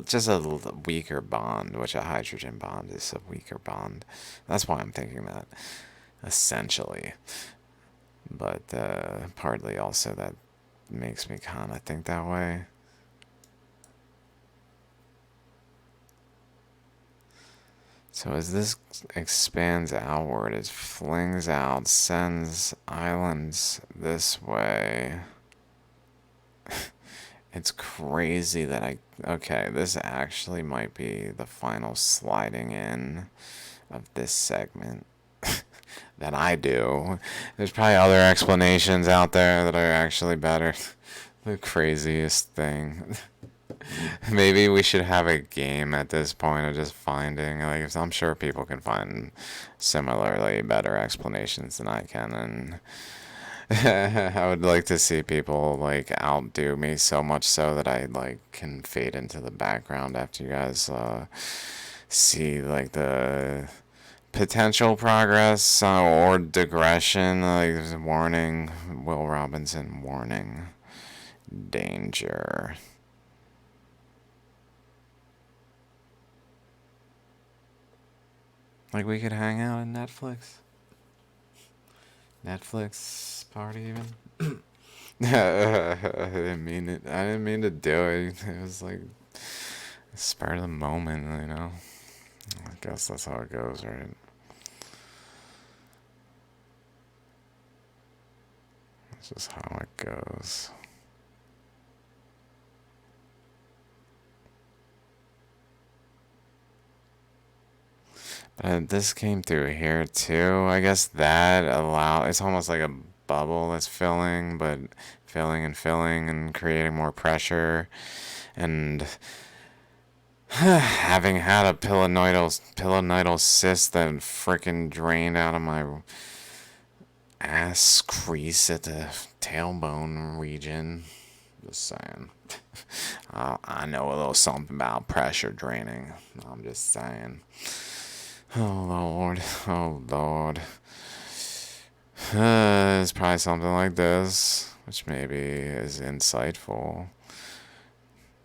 just a weaker bond, which a hydrogen bond is a weaker bond. That's why I'm thinking that, essentially. But partly also that makes me kind of think that way. So as this expands outward, it flings out, sends islands this way. It's crazy that okay, this actually might be the final sliding in of this segment that I do. There's probably other explanations out there that are actually better. The craziest thing. Maybe we should have a game at this point of just finding, like, I'm sure people can find similarly better explanations than I can, and I would like to see people like outdo me so much so that I like can fade into the background after you guys see like the potential progress or digression. Like warning, Will Robinson warning, danger. Like we could hang out in Netflix party even. I didn't mean it. I didn't mean to do it. It was like spur of the moment, you know. I guess that's how it goes, right? That's just how it goes. But this came through here too. I guess that it's almost like a bubble that's filling, but filling and creating more pressure. And having had a pilonidal cyst that freaking drained out of my ass crease at the tailbone region. Just saying. I know a little something about pressure draining. I'm just saying. Oh Lord, oh Lord. It's probably something like this, which maybe is insightful.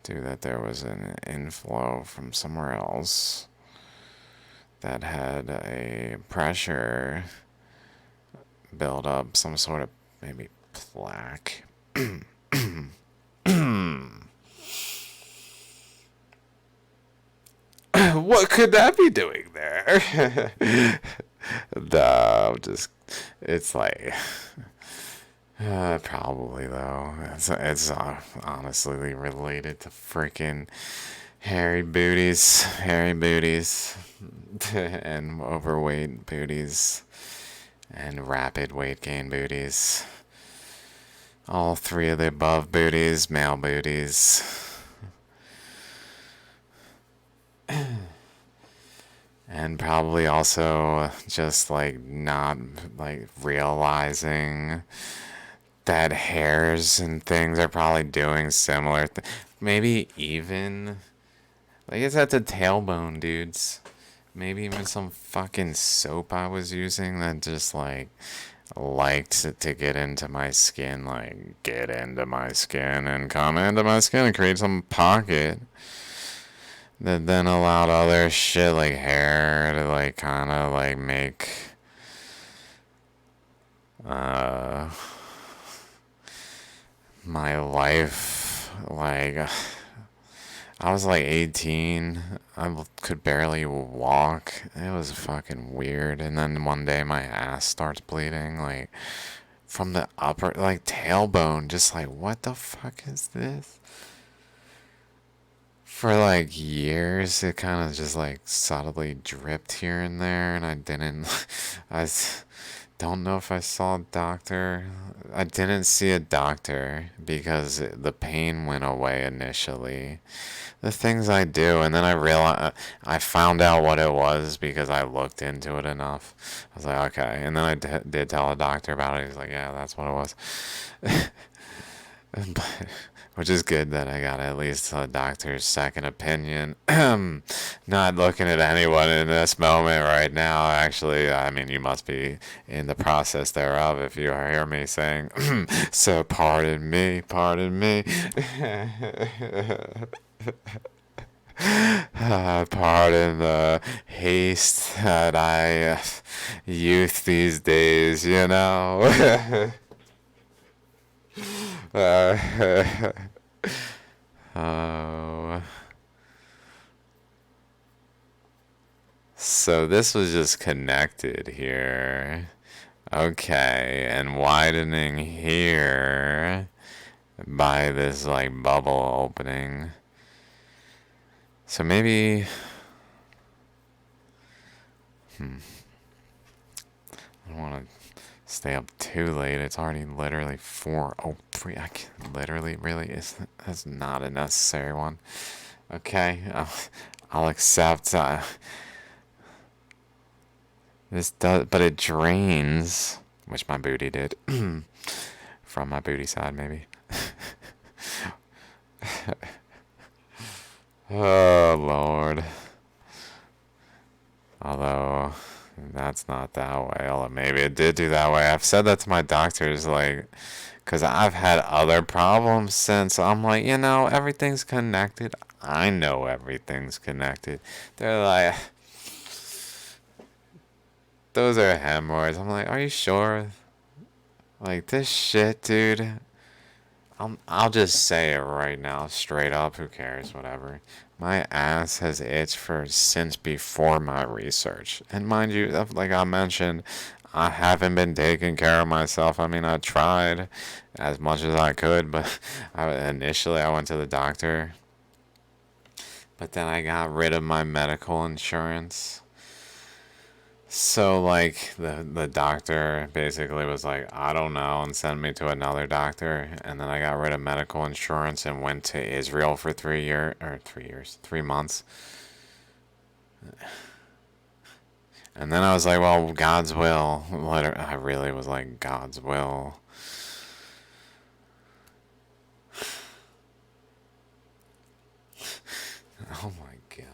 Due that there was an inflow from somewhere else that had a pressure build up, some sort of maybe plaque. What could that be doing there? No, just it's like probably though. It's honestly related to freaking hairy booties, and overweight booties, and rapid weight gain booties. All three of the above booties, male booties. And probably also just like not like realizing that hairs and things are probably doing similar maybe even like it's at the tailbone, dudes. Maybe even some fucking soap I was using that just like liked to get into my skin, like get into my skin and come into my skin and create some pocket that then allowed other shit like hair to like kind of like make my life like I was like 18. I could barely walk. It was fucking weird. And then one day my ass starts bleeding like from the upper like tailbone, just like what the fuck is this? For like years, it kind of just like subtly dripped here and there, and I don't know if I saw a doctor. I didn't see a doctor because the pain went away initially. The things I do, and then I found out what it was because I looked into it enough. I was like, okay, and then I did tell a doctor about it. He's like, yeah, that's what it was. But, which is good that I got at least a doctor's second opinion. Not looking at anyone in this moment right now. Actually, I mean, you must be in the process thereof if you hear me saying, so pardon me, pardon me. Pardon the haste that I youth these days, you know. Oh. So this was just connected here. Okay, and widening here by this like bubble opening. So maybe I don't want to stay up too late. It's already literally 4:03. I can literally, really, that's not a necessary one. Okay, I'll accept. This does, but it drains, which my booty did. From my booty side, maybe. Oh, Lord. Although, that's not that way. Although maybe it did do that way. I've said that to my doctors, like, because I've had other problems since. I'm like, everything's connected. I know everything's connected. They're like, those are hemorrhoids. I'm like, are you sure? Like, this shit, dude. I'll just say it right now, straight up. Who cares? Whatever. My ass has itched since before my research. And mind you, like I mentioned, I haven't been taking care of myself. I mean, I tried as much as I could, but initially I went to the doctor. But then I got rid of my medical insurance. So like the doctor basically was like, I don't know, and sent me to another doctor, and then I got rid of medical insurance and went to Israel for 3 months. And then I was like, well, God's will. I really was like, God's will. Oh my God.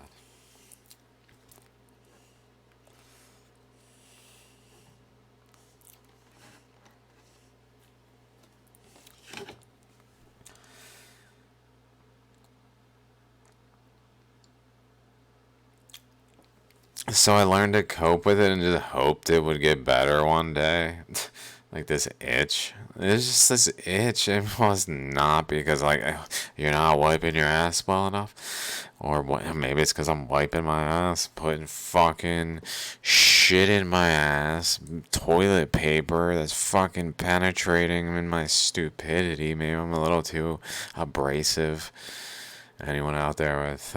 So I learned to cope with it and just hoped it would get better one day. Like this itch. It's just this itch. It was not because like you're not wiping your ass well enough, or what? Maybe it's because I'm wiping my ass, putting fucking shit in my ass, toilet paper that's fucking penetrating in my stupidity. Maybe I'm a little too abrasive. Anyone out there with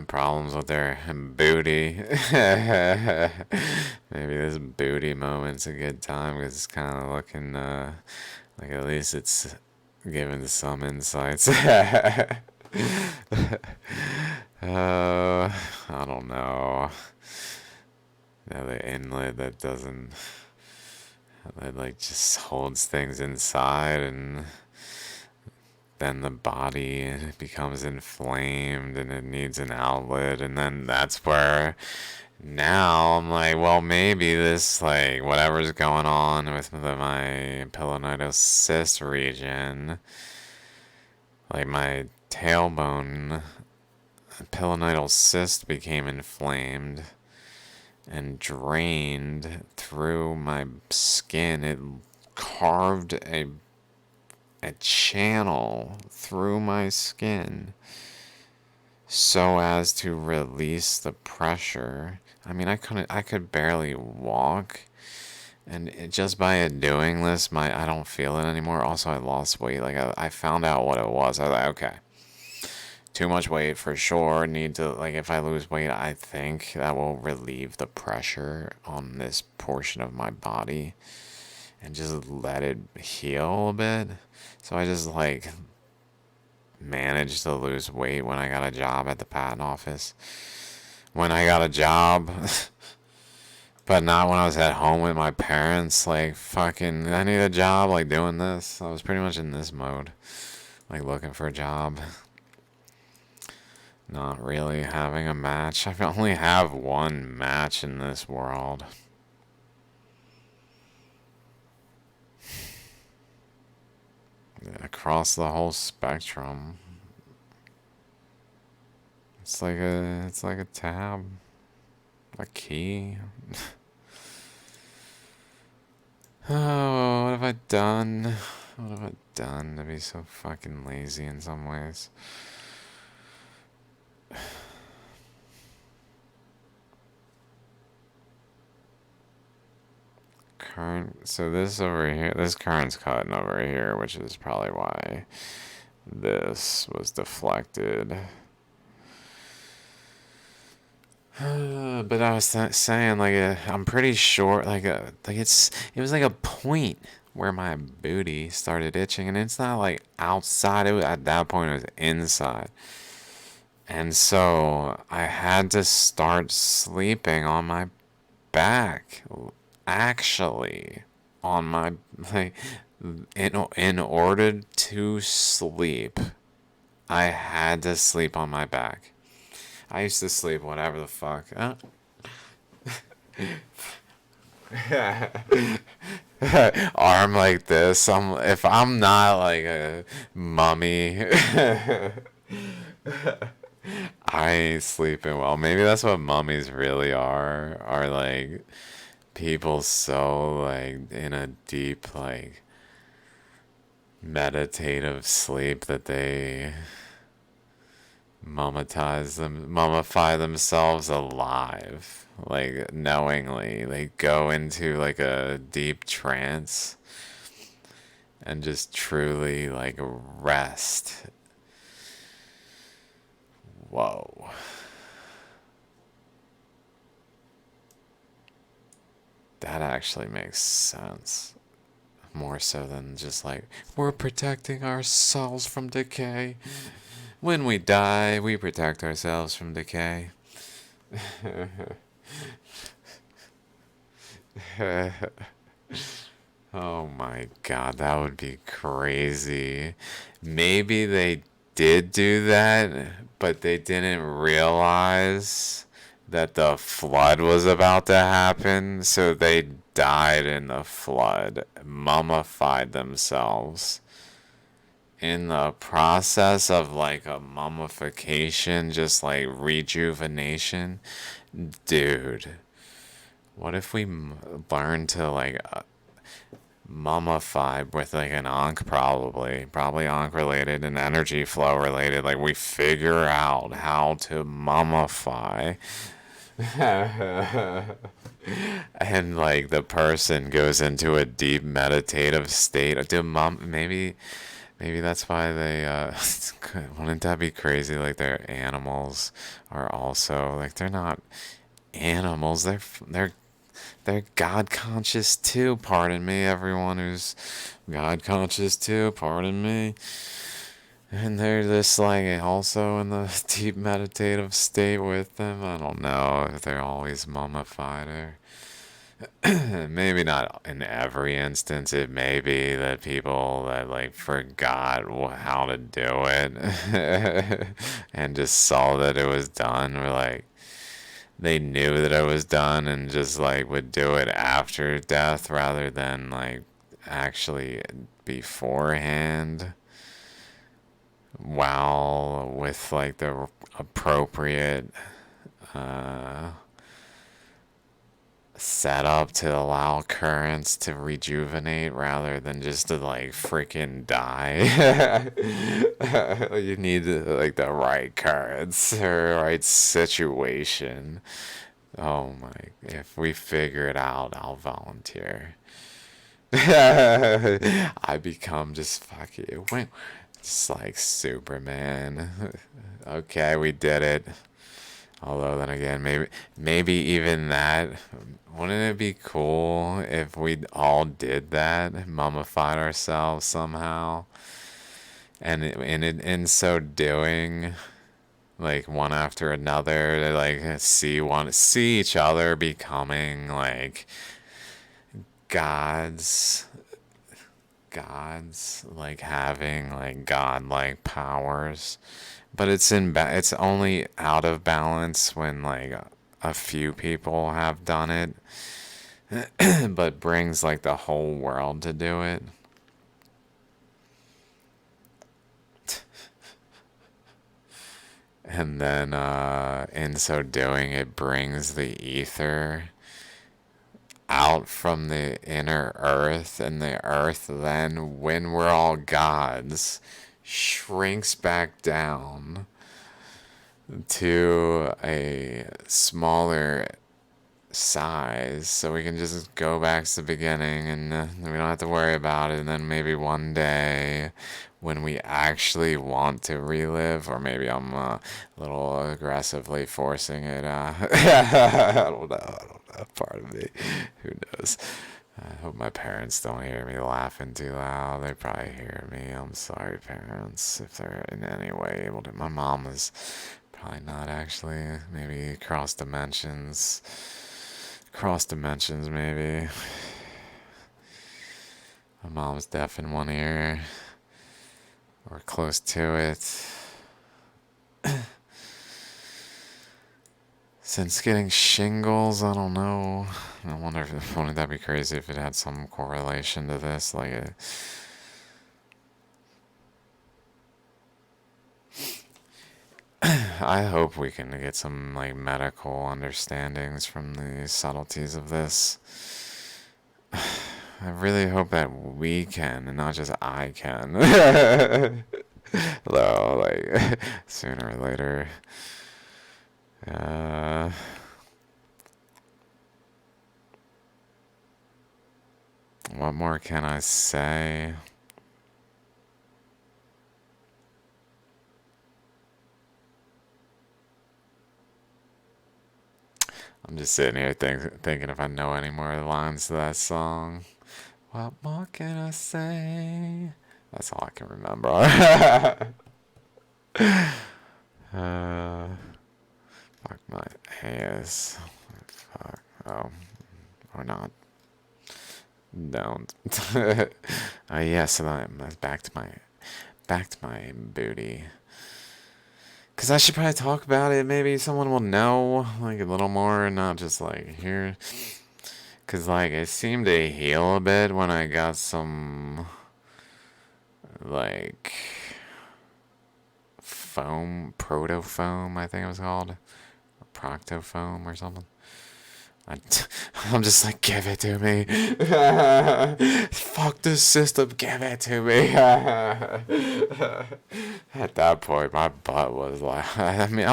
problems with their booty? Maybe this booty moment's a good time because it's kind of looking like at least it's giving some insights. I don't know. The inlet that doesn't, that like just holds things inside, and then the body becomes inflamed and it needs an outlet, and then that's where now I'm like, well, maybe this, like, whatever's going on with my pilonidal cyst region, like my tailbone pilonidal cyst became inflamed and drained through my skin. It carved a channel through my skin so as to release the pressure. I mean, I could barely walk, and just by doing this, I don't feel it anymore. Also, I lost weight. Like I found out what it was. I was like, okay, too much weight for sure. Need to, like, if I lose weight, I think that will relieve the pressure on this portion of my body and just let it heal a bit. So I just like managed to lose weight when I got a job at the patent office. When I got a job, but not when I was at home with my parents. Like, fucking, I need a job, like, doing this. I was pretty much in this mode, like, looking for a job. Not really having a match. I only have one match in this world. Across the whole spectrum. It's like a tab. A key. Oh, what have I done? What have I done to be so fucking lazy in some ways? So this over here, this current's cutting over here, which is probably why this was deflected. But I was saying, like, I'm pretty sure, like it was like a point where my booty started itching, and it's not like outside. At that point, it was inside, and so I had to start sleeping on my back, actually, on my, like, in order to sleep, I had to sleep on my back. I used to sleep whatever the fuck. Arm like this. If I'm not like a mummy, I ain't sleeping well. Maybe that's what mummies really are like people so like in a deep like meditative sleep that they mummify themselves alive, like knowingly. They go into like a deep trance and just truly like rest. Whoa. That actually makes sense. More so than just like, we're protecting ourselves from decay. When we die, we protect ourselves from decay. Oh my god, that would be crazy. Maybe they did do that, but they didn't realize that the flood was about to happen, so they died in the flood, mummified themselves. In the process of like a mummification, just like rejuvenation, dude, what if we learn to like mummify with like an Ankh, probably Ankh related and energy flow related, like we figure out how to mummify and like the person goes into a deep meditative state. Maybe that's why they wouldn't that be crazy, like their animals are also like they're not animals, they're God conscious too. Pardon me, everyone who's God conscious too. Pardon me. And they're just like also in the deep meditative state with them. I don't know if they're always mummified or maybe not in every instance. It may be that people that like forgot how to do it and just saw that it was done, or like they knew that it was done and just like would do it after death rather than like actually beforehand, while with like the appropriate uh, setup to allow currents to rejuvenate rather than just to like freaking die. You need like the right currents or right situation. Oh my, if we figure it out, I'll volunteer. I become just fucking, just like Superman. Okay, we did it. Although then again, maybe even that, wouldn't it be cool if we all did that, mummified ourselves somehow, and in so doing, like one after another, to like see each other becoming like gods, like having like godlike powers, but it's only out of balance when like a few people have done it, but brings like the whole world to do it. And then in so doing, it brings the ether out from the inner earth, and the earth then, when we're all gods, shrinks back down to a smaller size, so we can just go back to the beginning, and we don't have to worry about it. And then maybe one day when we actually want to relive, or maybe I'm a little aggressively forcing it, I don't know, part of me, who knows. I hope my parents don't hear me laughing too loud. They probably hear me. I'm sorry, parents, if they're in any way able to. My mom is probably not actually. Maybe cross dimensions. Cross dimensions, maybe. My mom's deaf in one ear, or close to it. Since getting shingles, I don't know. I wonder if wouldn't that be crazy if it had some correlation to this, like I hope we can get some like medical understandings from the subtleties of this. I really hope that we can, and not just I can. Though, like, sooner or later. Uh, what more can I say? I'm just sitting here thinking if I know any more lines to that song. What more can I say? That's all I can remember. uh, fuck my ass. Fuck. Oh, or not. Don't. Yeah. So that's back to my booty. Cause I should probably talk about it. Maybe someone will know like a little more, and not just like here. Cause like it seemed to heal a bit when I got some like foam, proto foam, I think it was called, or procto foam or something. I, I'm just like, give it to me. Fuck this system, give it to me. At that point, my butt was like, I mean,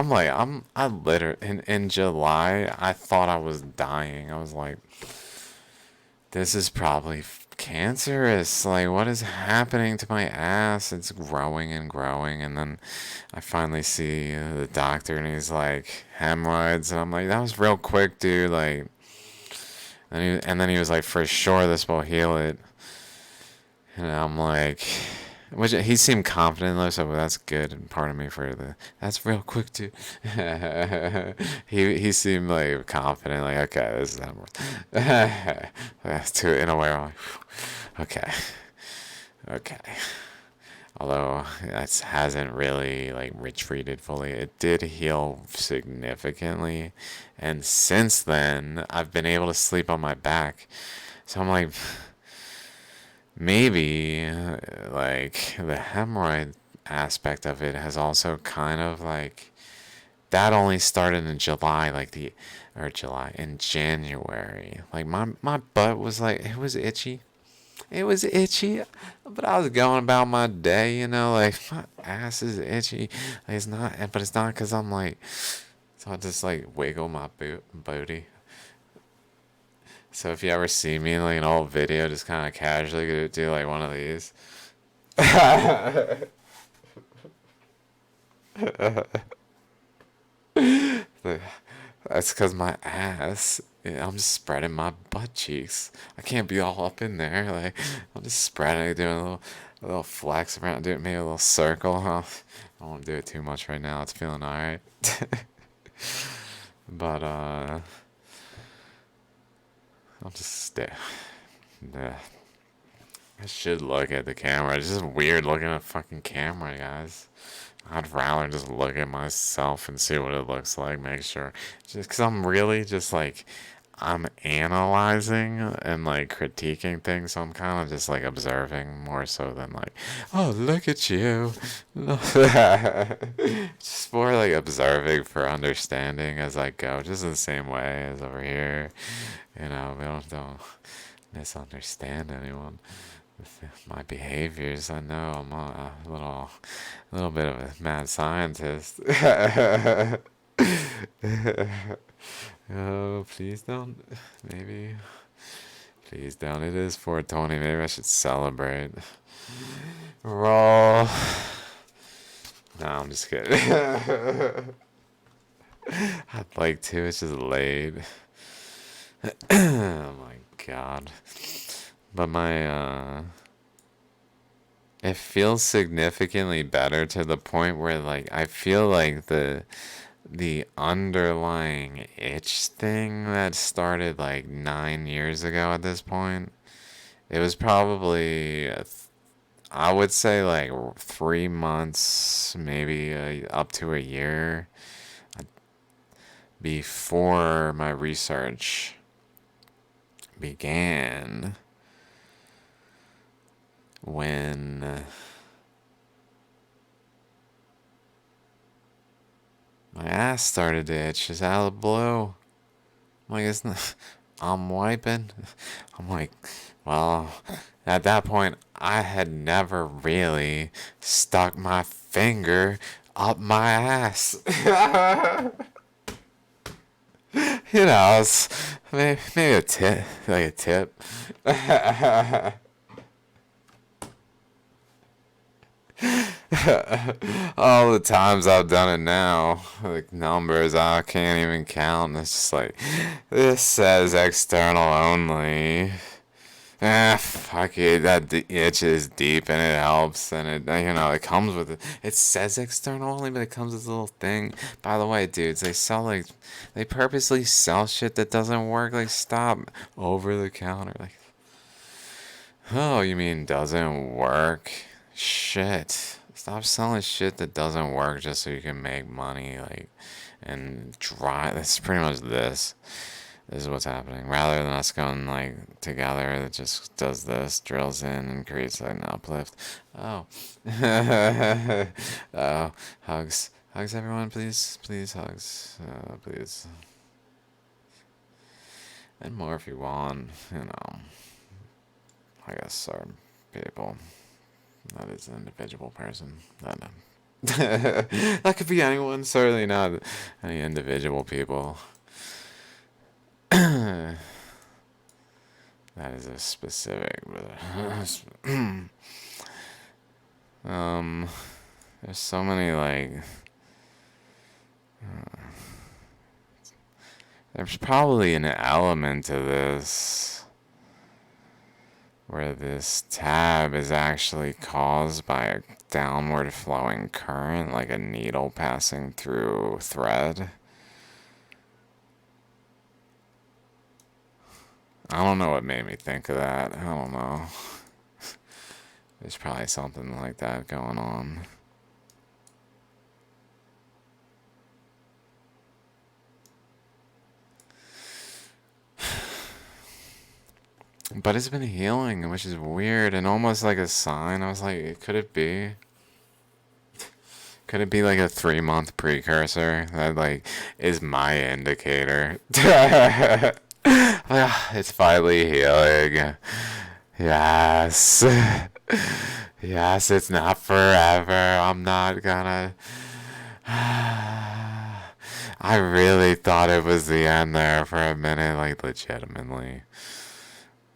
I literally, in July, I thought I was dying. I was like, this is probably cancerous. Like, what is happening to my ass? It's growing and growing. And then I finally see the doctor, and he's like, hemorrhoids. And I'm like, that was real quick, dude. Like, and then he was like, for sure, this will heal it. And I'm like, which he seemed confident though, so that's good. And part of me for that's real quick too. he seemed like confident, like okay, this is hemorrhoid. That's too in a way. I'm like, okay, okay. Although that hasn't really like retreated fully, it did heal significantly, and since then I've been able to sleep on my back. So I'm like, maybe like the hemorrhoid aspect of it has also kind of like that only started in July, like the or July in January. Like my butt was like it was itchy. It was itchy, but I was going about my day, you know, like my ass is itchy. Like, it's not, but it's not because I'm like, so I just like wiggle my booty. So if you ever see me in like an old video, just kind of casually do like one of these. That's because my ass. Yeah, I'm just spreading my butt cheeks. I can't be all up in there. Like I'm just spreading, doing a little flex around, doing maybe a little circle. Huh? I don't want to do it too much right now. It's feeling alright. But I'll just stay. Yeah. I should look at the camera. It's just weird looking at a fucking camera, guys. I'd rather just look at myself and see what it looks like, make sure. Just because I'm really just like, I'm analyzing and like critiquing things, so I'm kind of just like observing more so than like, oh, look at you. Just more like observing for understanding as I go, just the same way as over here. You know, we don't misunderstand anyone with my behaviors. I know I'm a little bit of a mad scientist. Oh, please don't. Maybe. Please don't. It is 420. Maybe I should celebrate. Roll. No, I'm just kidding. I'd like to. It's just late. Oh my god. But it feels significantly better to the point where like I feel like the underlying itch thing that started like 9 years ago at this point. It was probably I would say like 3 months, maybe up to a year. before my research began, when my ass started to itch just out of the blue. I'm like, it's not, I'm wiping. I'm like, well, at that point, I had never really stuck my finger up my ass. You know, it's maybe a tip, like a tip. All the times I've done it now, like numbers I can't even count. It's just like, this says external only. Fuck it. That itch is deep and it helps, and it comes with it. It says external only, but it comes with this little thing. By the way, dudes, they purposely sell shit that doesn't work. Like, stop over the counter. Like, oh, you mean doesn't work? Shit. Stop selling shit that doesn't work just so you can make money. Like, and that's pretty much this. This is what's happening. Rather than us going like together, it just does this, drills in, and creates like an uplift. Oh. Oh, hugs. Hugs, everyone, please. Please, hugs. Please. And more if you want, I guess certain people. That is an individual person. That could be anyone, certainly not any individual people. That is a specific. There's so many there's probably an element to this where this tab is actually caused by a downward flowing current, like a needle passing through thread. I don't know what made me think of that. I don't know. There's probably something like that going on. But it's been healing, which is weird and almost like a sign. I was like, could it be? Could it be like a 3-month precursor that like is my indicator? It's finally healing. Yes. Yes, it's not forever. I'm not gonna. I really thought it was the end there for a minute, like legitimately.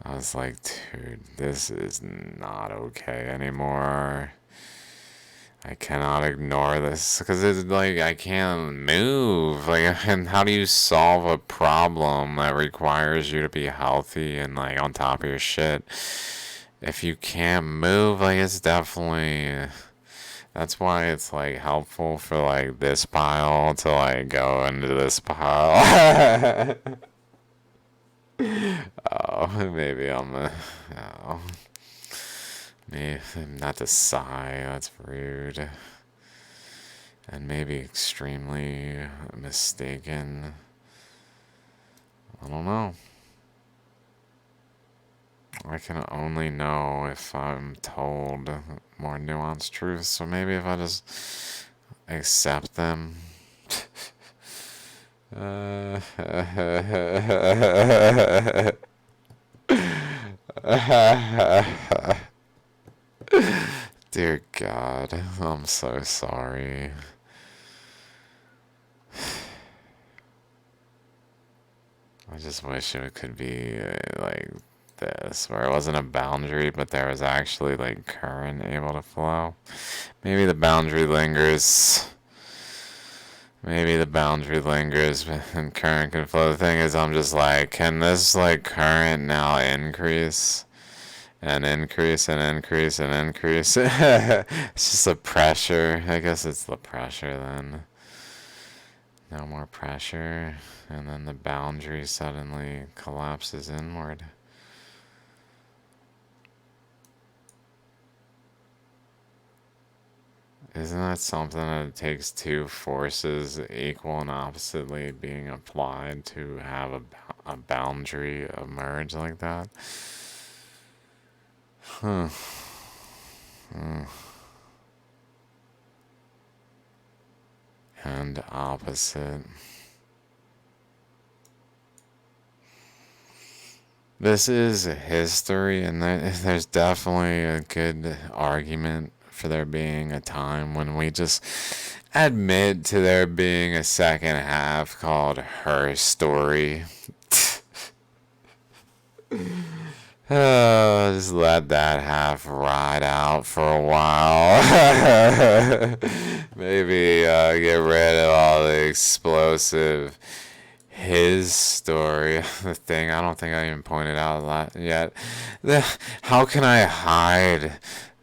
I was like, dude, this is not okay anymore. I cannot ignore this because it's like I can't move. Like, and how do you solve a problem that requires you to be healthy and like on top of your shit if you can't move? Like, it's definitely. That's why it's like helpful for like this pile to like go into this pile. Oh, maybe oh. Maybe not to sigh, that's rude. And maybe extremely mistaken. I don't know. I can only know if I'm told more nuanced truths, so maybe if I just accept them. Dear God, I'm so sorry. I just wish it could be like this, where it wasn't a boundary, but there was actually like current able to flow. Maybe the boundary lingers. Maybe the boundary lingers and current can flow. The thing is, I'm just like, can this like current now increase? And increase and increase and increase. It's just the pressure. I guess it's the pressure then. No more pressure. And then the boundary suddenly collapses inward. Isn't that something that it takes two forces equal and oppositely being applied to have a boundary emerge like that? Huh. And opposite. This is history, and there's definitely a good argument for there being a time when we just admit to there being a second half called Her Story. Just let that half ride out for a while. Maybe get rid of all the explosive his story. The thing I don't think I even pointed out a lot yet. How can I hide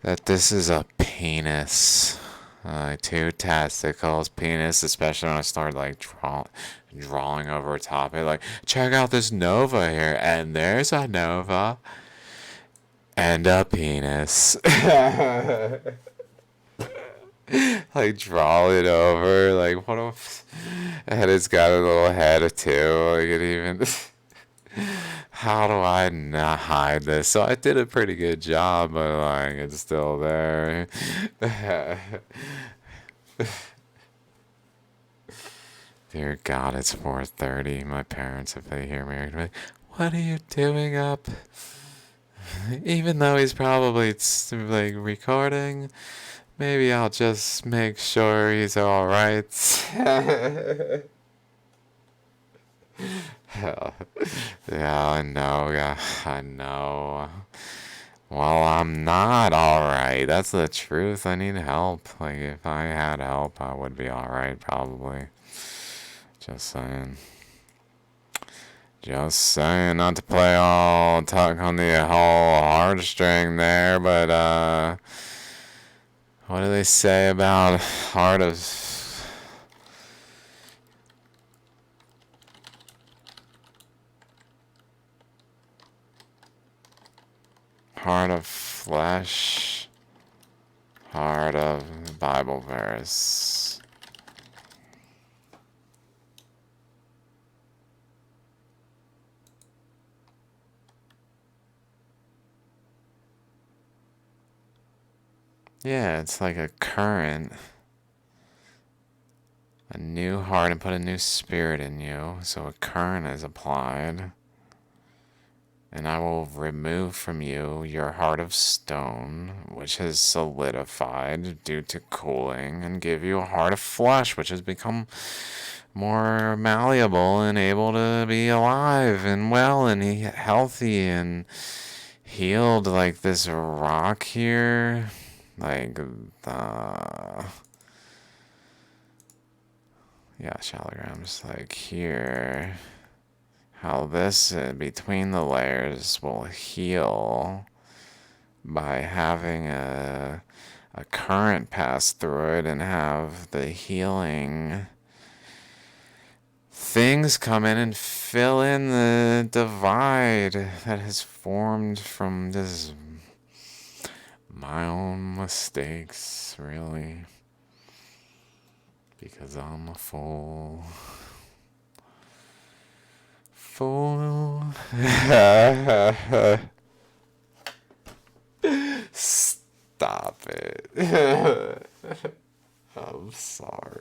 that this is a penis? Two testicles, penis, especially when I start like drawing over top it. Like, check out this nova here, and there's a nova and a penis. Like, draw it over. Like, what if. And it's got a little head too. Like, it even. How do I not hide this? So I did a pretty good job, but like, it's still there. Dear God, it's 4:30. My parents, if they hear me, are gonna be like, "What are you doing up?" Even though he's probably like recording, maybe I'll just make sure he's all right. Yeah, I know. Yeah, I know. Well, I'm not alright. That's the truth. I need help. Like, if I had help, I would be alright, probably. Just saying. Just saying, not to play all tug on the whole heartstring there, but, what do they say about heart of flesh, heart of Bible verse. Yeah, it's like a current, a new heart, and put a new spirit in you. So a current is applied. And I will remove from you your heart of stone, which has solidified due to cooling, and give you a heart of flesh, which has become more malleable and able to be alive and well and healthy and healed, like this rock here. Like, yeah, shallograms, like here. How this between the layers will heal by having a current pass through it and have the healing things come in and fill in the divide that has formed from this my own mistakes, really, because I'm a fool. Stop it. I'm sorry.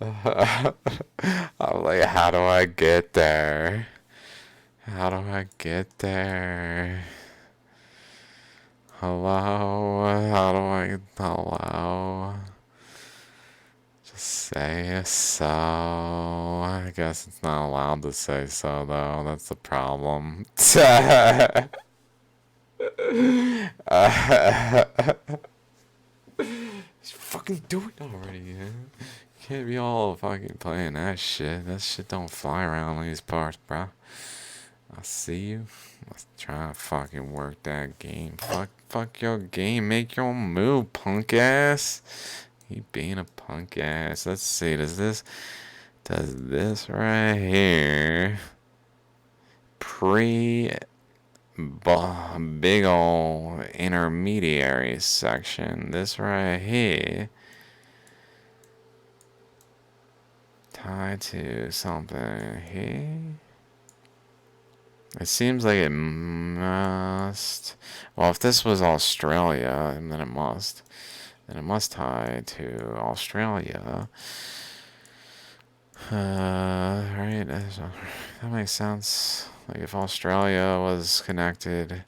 I'm like, how do I get there? How do I get there? Hello? How do I... Hello? Just say so. I guess it's not allowed to say so, though. That's the problem. Just fucking do it already, man. You can't be all fucking playing that shit. That shit don't fly around these parts, bro. I see you. Let's try to fucking work that game. Fuck your game. Make your move, punk ass. You being a punk ass. Let's see. Does this right here pre big ol' intermediary section. This right here. Tied to something here. It seems like it must. Well, if this was Australia, then it must. Then it must tie to Australia. Right. That makes sense. Like if Australia was connected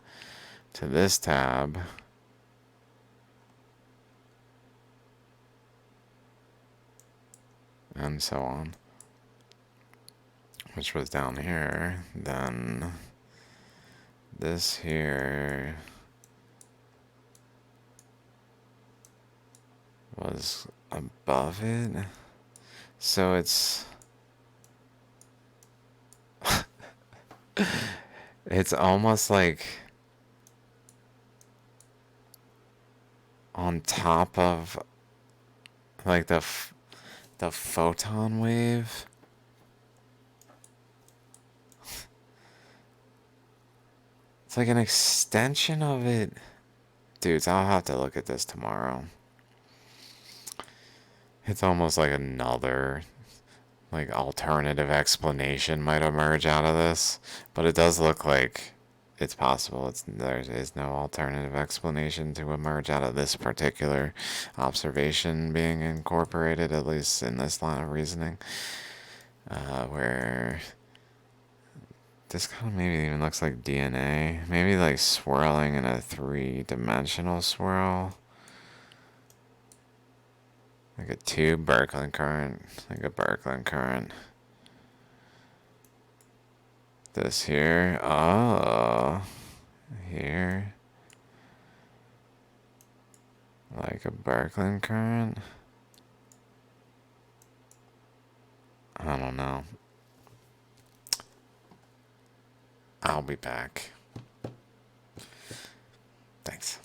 to this tab. And so on. Which was down here. Then this here was above it. So it's it's almost like on top of like the photon wave. It's like an extension of it. Dudes, I'll have to look at this tomorrow. It's almost like another like alternative explanation might emerge out of this, but it does look like it's possible. There is no alternative explanation to emerge out of this particular observation being incorporated, at least in this line of reasoning, where this kind of maybe even looks like DNA, maybe like swirling in a three-dimensional swirl. Like a tube Birkeland current, like a Birkeland current. This here, oh, here, like a Birkeland current. I don't know. I'll be back. Thanks.